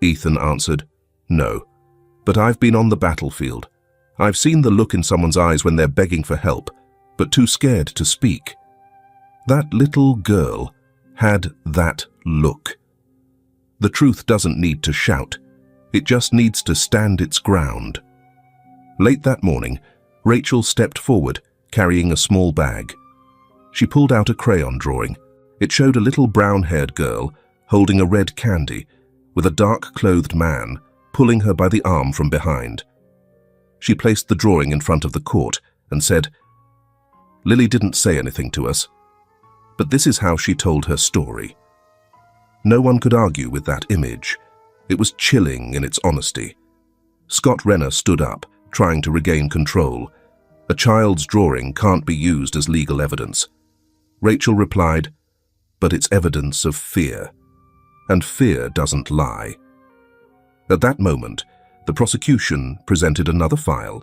Ethan answered, "No, but I've been on the battlefield. I've seen the look in someone's eyes when they're begging for help, but too scared to speak. That little girl had that look. The truth doesn't need to shout. It just needs to stand its ground." Late that morning, Rachel stepped forward, carrying a small bag. She pulled out a crayon drawing. It showed a little brown-haired girl holding a red candy with a dark-clothed man pulling her by the arm from behind. She placed the drawing in front of the court and said, "Lily didn't say anything to us, but this is how she told her story." No one could argue with that image. It was chilling in its honesty. Scott Renner stood up, trying to regain control. A child's drawing can't be used as legal evidence. Rachel replied, "But it's evidence of fear, and fear doesn't lie." At that moment, the prosecution presented another file.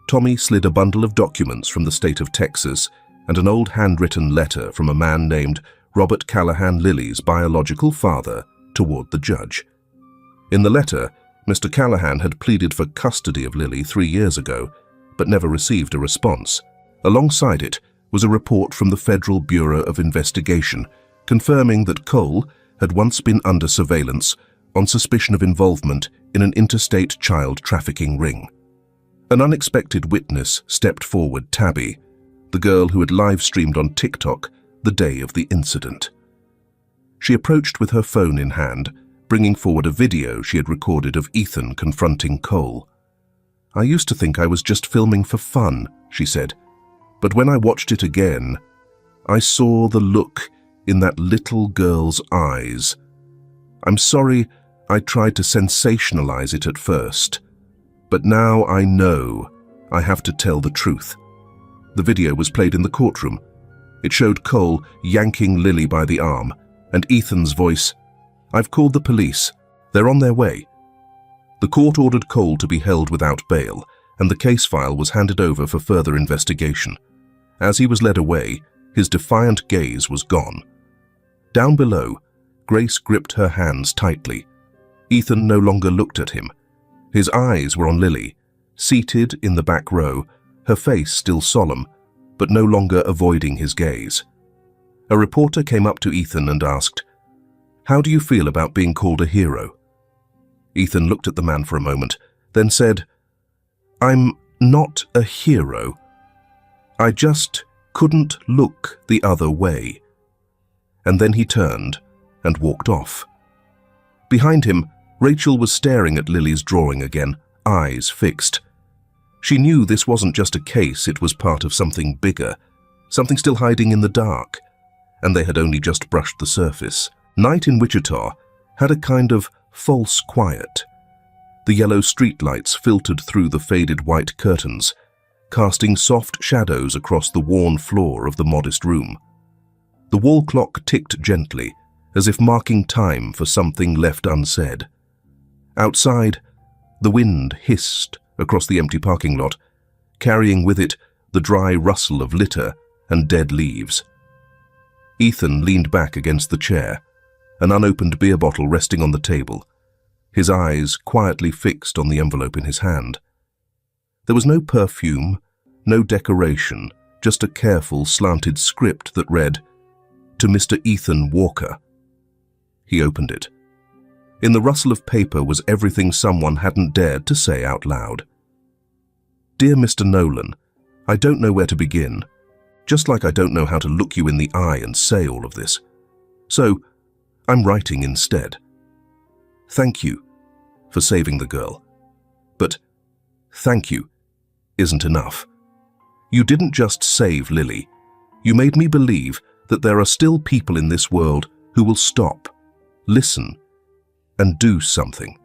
Tommy slid a bundle of documents from the state of Texas and an old handwritten letter from a man named Robert Callahan Lily's biological father toward the judge. In the letter, Mr. Callahan had pleaded for custody of Lily 3 years ago, but never received a response. Alongside it was a report from the Federal Bureau of Investigation confirming that Cole had once been under surveillance on suspicion of involvement in an interstate child trafficking ring. An unexpected witness stepped forward, Tabby, the girl who had live-streamed on TikTok the day of the incident. She approached with her phone in hand, bringing forward a video she had recorded of Ethan confronting Cole. "I used to think I was just filming for fun," she said, "but when I watched it again, I saw the look in that little girl's eyes. I'm sorry I tried to sensationalize it at first, but now I know I have to tell the truth." The video was played in the courtroom. It showed Cole yanking Lily by the arm, and Ethan's voice, "I've called the police. They're on their way." The court ordered Cole to be held without bail, and the case file was handed over for further investigation. As he was led away, his defiant gaze was gone. Down below, Grace gripped her hands tightly. Ethan no longer looked at him. His eyes were on Lily, seated in the back row, her face still solemn, but no longer avoiding his gaze. A reporter came up to Ethan and asked, "How do you feel about being called a hero?" Ethan looked at the man for a moment, then said, "I'm not a hero. I just couldn't look the other way." And then he turned and walked off. Behind him, Rachel was staring at Lily's drawing again, eyes fixed. She knew this wasn't just a case, it was part of something bigger, something still hiding in the dark, and they had only just brushed the surface. Night in Wichita had a kind of false quiet. The yellow streetlights filtered through the faded white curtains, casting soft shadows across the worn floor of the modest room. The wall clock ticked gently, as if marking time for something left unsaid. Outside, the wind hissed across the empty parking lot, carrying with it the dry rustle of litter and dead leaves. Ethan leaned back against the chair, an unopened beer bottle resting on the table, his eyes quietly fixed on the envelope in his hand. There was no perfume, no decoration, just a careful, slanted script that read, "To Mr. Ethan Walker." He opened it. In the rustle of paper was everything someone hadn't dared to say out loud. "Dear Mr. Nolan, I don't know where to begin, just like I don't know how to look you in the eye and say all of this. So, I'm writing instead. Thank you for saving the girl. But thank you isn't enough. You didn't just save Lily. You made me believe that there are still people in this world who will stop, listen, and do something.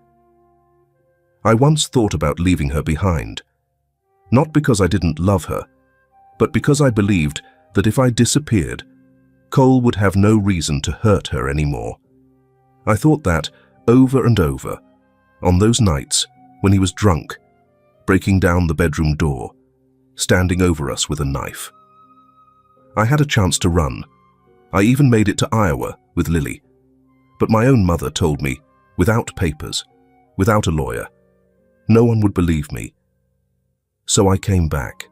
I once thought about leaving her behind, not because I didn't love her, but because I believed that if I disappeared, Cole would have no reason to hurt her anymore. I thought that over and over, on those nights when he was drunk, breaking down the bedroom door, standing over us with a knife. I had a chance to run. I even made it to Iowa with Lily. But my own mother told me, without papers, without a lawyer, no one would believe me. So I came back.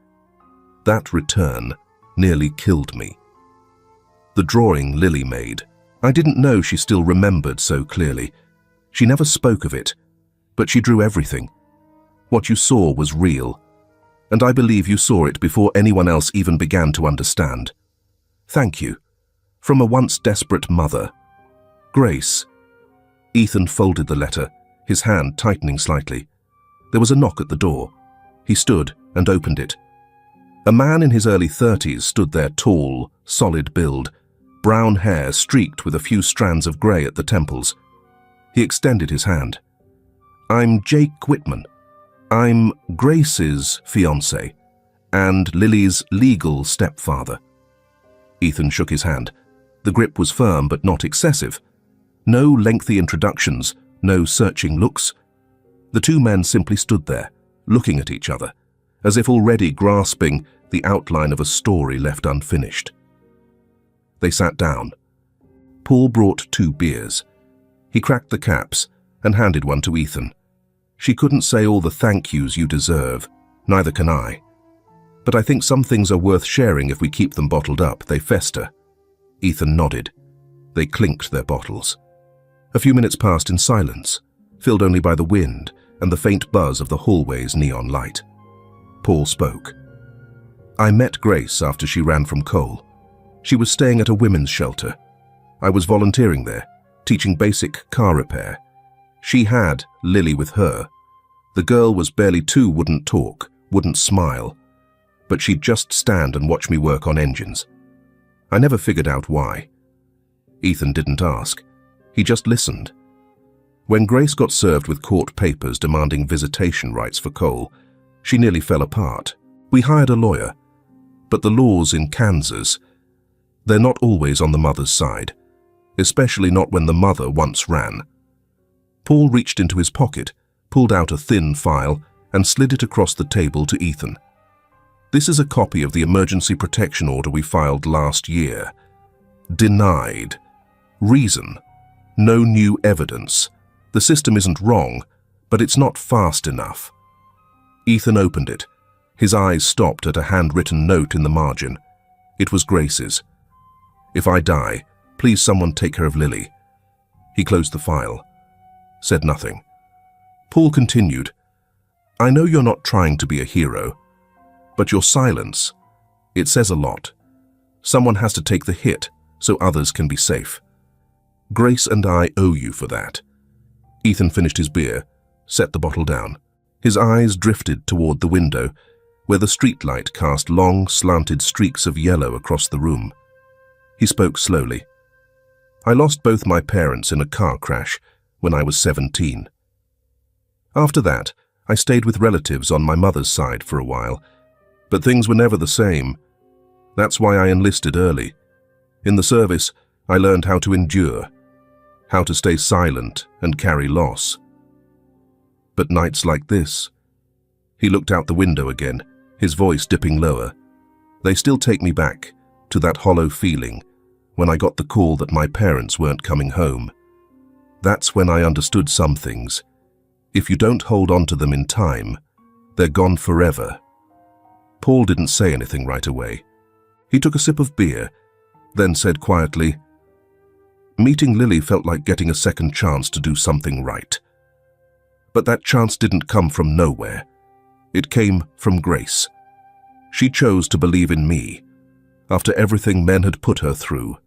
That return nearly killed me. The drawing Lily made, I didn't know she still remembered so clearly. She never spoke of it, but she drew everything. What you saw was real, and I believe you saw it before anyone else even began to understand. Thank you. From a once desperate mother. Grace. Ethan folded the letter, his hand tightening slightly. There was a knock at the door. He stood and opened it. A man in his early 30s stood there, tall, solid build, brown hair streaked with a few strands of grey at the temples. He extended his hand. I'm Jake Whitman. I'm Grace's fiancé and Lily's legal stepfather. Ethan shook his hand. The grip was firm but not excessive. No lengthy introductions, no searching looks. The two men simply stood there, looking at each other, as if already grasping the outline of a story left unfinished. They sat down. Paul brought 2 beers. He cracked the caps and handed one to Ethan. She couldn't say all the thank yous you deserve, neither can I. But I think some things are worth sharing if we keep them bottled up. They fester. Ethan nodded. They clinked their bottles. A few minutes passed in silence, filled only by the wind and the faint buzz of the hallway's neon light. Paul spoke. I met Grace after she ran from Cole. She was staying at a women's shelter. I was volunteering there, teaching basic car repair. She had Lily with her. The girl was barely 2, wouldn't talk, wouldn't smile, but she'd just stand and watch me work on engines. I never figured out why. Ethan didn't ask. He just listened. When Grace got served with court papers demanding visitation rights for Cole, she nearly fell apart. We hired a lawyer, but the laws in Kansas, they're not always on the mother's side, especially not when the mother once ran. Paul reached into his pocket, pulled out a thin file, and slid it across the table to Ethan. This is a copy of the emergency protection order we filed last year. Denied. Reason. No new evidence. The system isn't wrong, but it's not fast enough. Ethan opened it. His eyes stopped at a handwritten note in the margin. It was Grace's. If I die, please someone take care of Lily. He closed the file. Said nothing. Paul continued. I know you're not trying to be a hero, but your silence, it says a lot. Someone has to take the hit so others can be safe. Grace and I owe you for that. Ethan finished his beer, set the bottle down. His eyes drifted toward the window, where the streetlight cast long, slanted streaks of yellow across the room. He spoke slowly. I lost both my parents in a car crash when I was 17. After that, I stayed with relatives on my mother's side for a while, but things were never the same. That's why I enlisted early. In the service, I learned how to endure, how to stay silent and carry loss. But nights like this, he looked out the window again, his voice dipping lower. They still take me back to that hollow feeling when I got the call that my parents weren't coming home. That's when I understood some things. If you don't hold on to them in time, they're gone forever. Paul didn't say anything right away. He took a sip of beer, then said quietly, meeting Lily felt like getting a second chance to do something right. But that chance didn't come from nowhere. It came from Grace. She chose to believe in me, after everything men had put her through.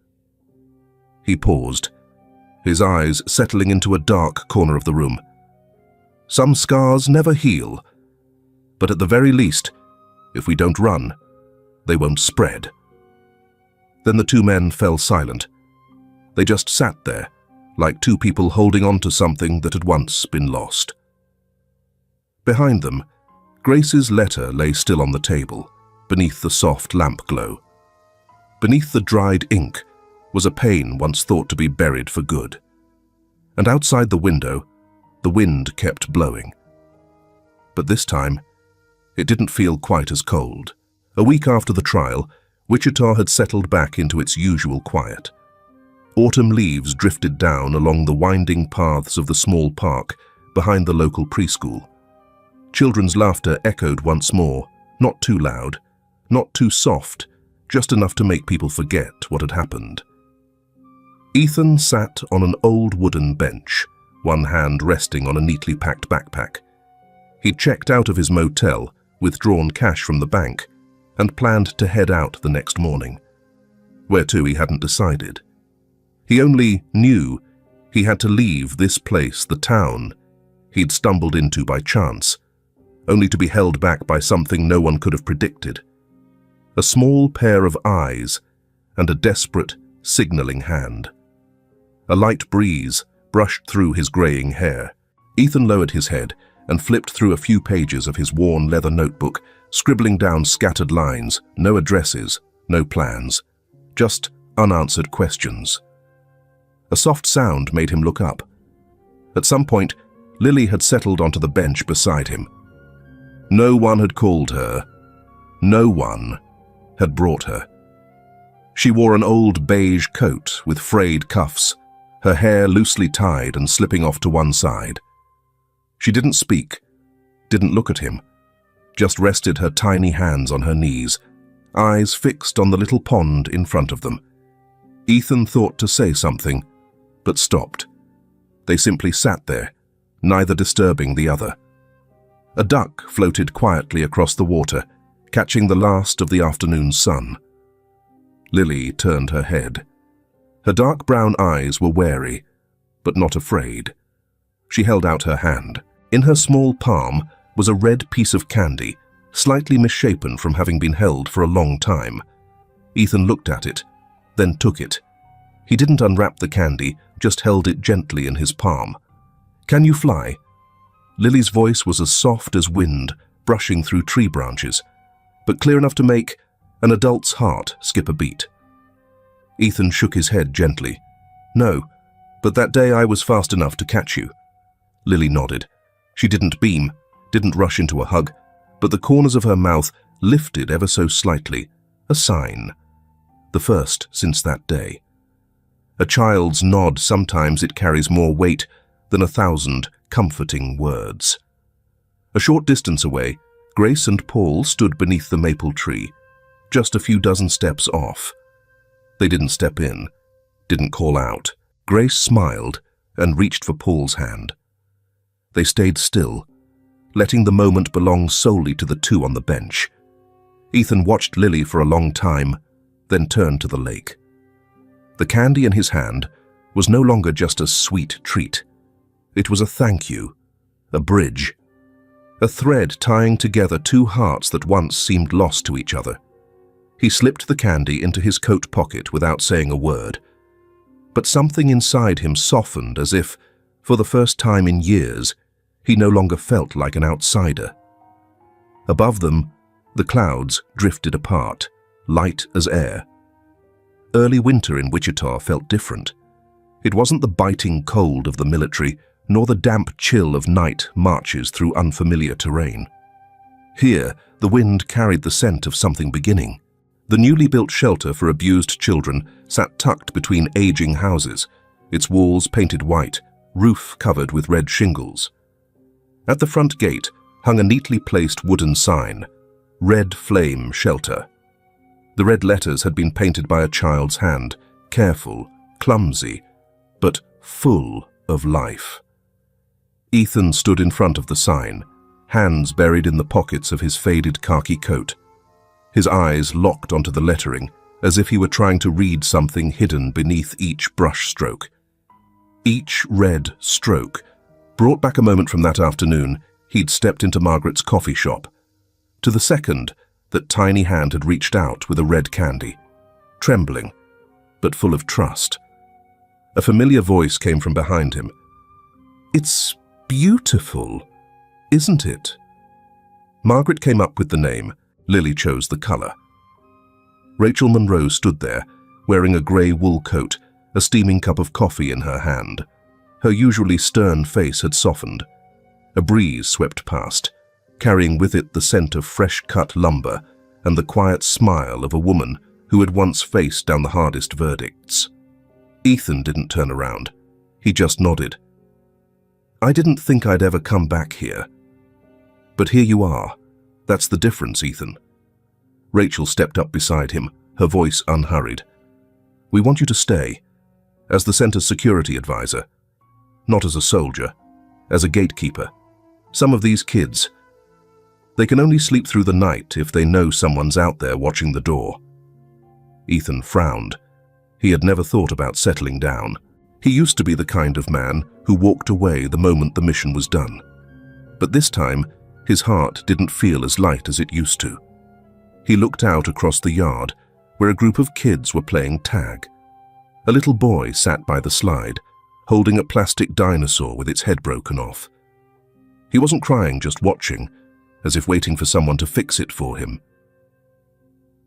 He paused, his eyes settling into a dark corner of the room. Some scars never heal, but at the very least, if we don't run, they won't spread. Then the two men fell silent. They just sat there, like two people holding on to something that had once been lost. Behind them, Grace's letter lay still on the table, beneath the soft lamp glow. Beneath the dried ink was a pain once thought to be buried for good. And outside the window, the wind kept blowing. But this time, it didn't feel quite as cold. A week after the trial, Wichita had settled back into its usual quiet. Autumn leaves drifted down along the winding paths of the small park behind the local preschool. Children's laughter echoed once more, not too loud, not too soft, just enough to make people forget what had happened. Ethan sat on an old wooden bench, one hand resting on a neatly packed backpack. He'd checked out of his motel, withdrawn cash from the bank, and planned to head out the next morning. Where to he hadn't decided. He only knew he had to leave this place, the town he'd stumbled into by chance, only to be held back by something no one could have predicted. A small pair of eyes and a desperate, signaling hand. A light breeze brushed through his graying hair. Ethan lowered his head and flipped through a few pages of his worn leather notebook, scribbling down scattered lines, no addresses, no plans, just unanswered questions. A soft sound made him look up. At some point, Lily had settled onto the bench beside him. No one had called her. No one had brought her. She wore an old beige coat with frayed cuffs, her hair loosely tied and slipping off to one side. She didn't speak, didn't look at him, just rested her tiny hands on her knees, eyes fixed on the little pond in front of them. Ethan thought to say something, but stopped. They simply sat there, neither disturbing the other. A duck floated quietly across the water, catching the last of the afternoon's sun. Lily turned her head. Her dark brown eyes were wary, but not afraid. She held out her hand. In her small palm was a red piece of candy, slightly misshapen from having been held for a long time. Ethan looked at it, then took it. He didn't unwrap the candy, just held it gently in his palm. "Can you fly?" Lily's voice was as soft as wind brushing through tree branches, but clear enough to make an adult's heart skip a beat. Ethan shook his head gently. "No, but that day I was fast enough to catch you." Lily nodded. She didn't beam, didn't rush into a hug, but the corners of her mouth lifted ever so slightly, a sign. The first since that day. A child's nod, sometimes it carries more weight than 1,000 comforting words. A short distance away, Grace and Paul stood beneath the maple tree, just a few dozen steps off. They didn't step in, didn't call out. Grace smiled and reached for Paul's hand. They stayed still, letting the moment belong solely to the two on the bench. Ethan watched Lily for a long time, then turned to the lake. The candy in his hand was no longer just a sweet treat. It was a thank you, a bridge, a thread tying together two hearts that once seemed lost to each other. He slipped the candy into his coat pocket without saying a word. But something inside him softened as if, for the first time in years, he no longer felt like an outsider. Above them, the clouds drifted apart, light as air. Early winter in Wichita felt different. It wasn't the biting cold of the military, nor the damp chill of night marches through unfamiliar terrain. Here, the wind carried the scent of something beginning. The newly built shelter for abused children sat tucked between aging houses, its walls painted white, roof covered with red shingles. At the front gate hung a neatly placed wooden sign, "Red Flame Shelter." The red letters had been painted by a child's hand, careful, clumsy, but full of life. Ethan stood in front of the sign, hands buried in the pockets of his faded khaki coat. His eyes locked onto the lettering, as if he were trying to read something hidden beneath each brush stroke. Each red stroke brought back a moment from that afternoon he'd stepped into Margaret's coffee shop, to the second that tiny hand had reached out with a red candy, trembling, but full of trust. A familiar voice came from behind him. "It's beautiful, isn't it?" Margaret came up with the name. Lily chose the color. Rachel Monroe stood there, wearing a grey wool coat, a steaming cup of coffee in her hand. Her usually stern face had softened. A breeze swept past, carrying with it the scent of fresh-cut lumber and the quiet smile of a woman who had once faced down the hardest verdicts. Ethan didn't turn around. He just nodded. "I didn't think I'd ever come back here. But here you are. That's the difference, Ethan." Rachel stepped up beside him, her voice unhurried. "We want you to stay, as the center's security advisor, not as a soldier, as a gatekeeper. Some of these kids, they can only sleep through the night if they know someone's out there watching the door." Ethan frowned. He had never thought about settling down. He used to be the kind of man who walked away the moment the mission was done. But this time, his heart didn't feel as light as it used to. He looked out across the yard, where a group of kids were playing tag. A little boy sat by the slide, holding a plastic dinosaur with its head broken off. He wasn't crying, just watching, as if waiting for someone to fix it for him.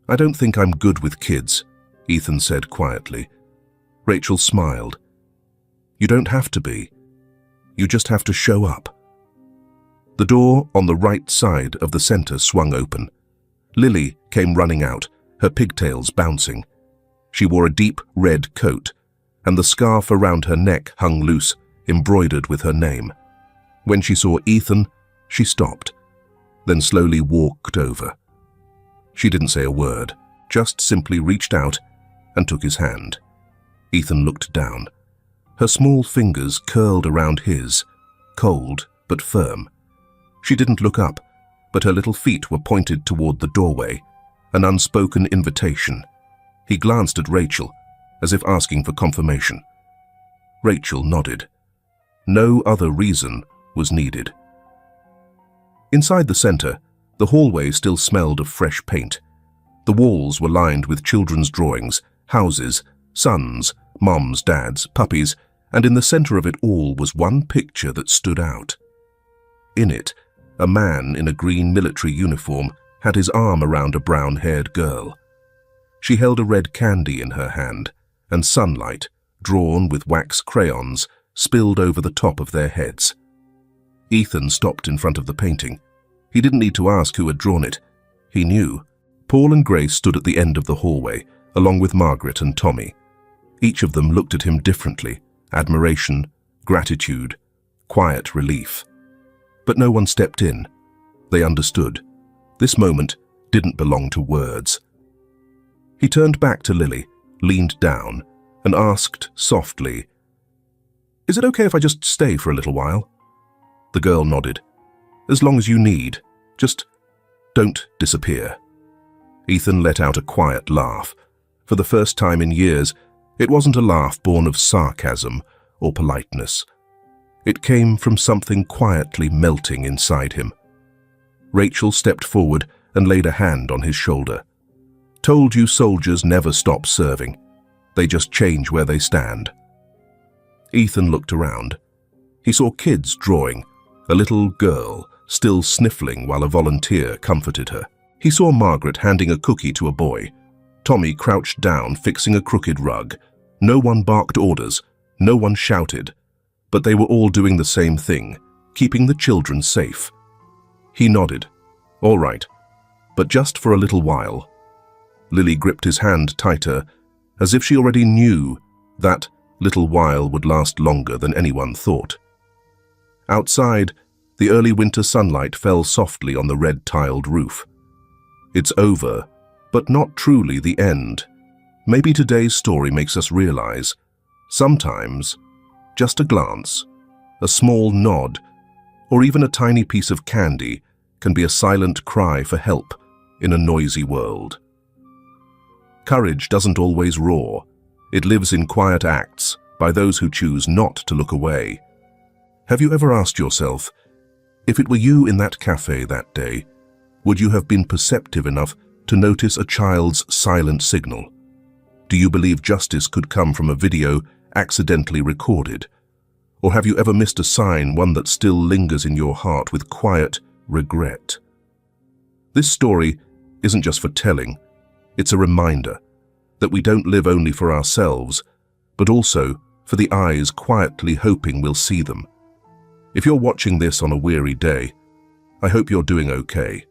"I don't think I'm good with kids," Ethan said quietly. Rachel smiled. "You don't have to be. You just have to show up." The door on the right side of the center swung open. Lily came running out, her pigtails bouncing. She wore a deep red coat, and the scarf around her neck hung loose, embroidered with her name. When she saw Ethan, she stopped, then slowly walked over. She didn't say a word, just simply reached out and took his hand. Ethan looked down. Her small fingers curled around his, cold but firm. She didn't look up, but her little feet were pointed toward the doorway, an unspoken invitation. He glanced at Rachel, as if asking for confirmation. Rachel nodded. No other reason was needed. Inside the center, the hallway still smelled of fresh paint. The walls were lined with children's drawings, houses, sons, moms, dads, puppies, and in the center of it all was one picture that stood out. In it, a man in a green military uniform had his arm around a brown-haired girl. She held a red candy in her hand, and sunlight, drawn with wax crayons, spilled over the top of their heads. Ethan stopped in front of the painting. He didn't need to ask who had drawn it. He knew. Paul and Grace stood at the end of the hallway, along with Margaret and Tommy. Each of them looked at him differently, admiration, gratitude, quiet relief. But no one stepped in. They understood. This moment didn't belong to words. He turned back to Lily, leaned down, and asked softly, "Is it okay if I just stay for a little while?" The girl nodded. "As long as you need. Just don't disappear." Ethan let out a quiet laugh. For the first time in years, it wasn't a laugh born of sarcasm or politeness. It came from something quietly melting inside him. Rachel stepped forward and laid a hand on his shoulder. "Told you soldiers never stop serving. They just change where they stand." Ethan looked around. He saw kids drawing, a little girl still sniffling while a volunteer comforted her. He saw Margaret handing a cookie to a boy. Tommy crouched down, fixing a crooked rug. No one barked orders, no one shouted, but they were all doing the same thing, keeping the children safe. He nodded. "All right, but just for a little while." Lily gripped his hand tighter, as if she already knew that little while would last longer than anyone thought. Outside, the early winter sunlight fell softly on the red-tiled roof. It's over, but not truly the end. Maybe today's story makes us realize, sometimes, just a glance, a small nod, or even a tiny piece of candy can be a silent cry for help in a noisy world. Courage doesn't always roar. It lives in quiet acts by those who choose not to look away. Have you ever asked yourself, if it were you in that cafe that day, would you have been perceptive enough to notice a child's silent signal? Do you believe justice could come from a video accidentally recorded? Or have you ever missed a sign, one that still lingers in your heart with quiet regret? This story isn't just for telling, it's a reminder. that we don't live only for ourselves, but also for the eyes quietly hoping we'll see them. If you're watching this on a weary day, I hope you're doing okay.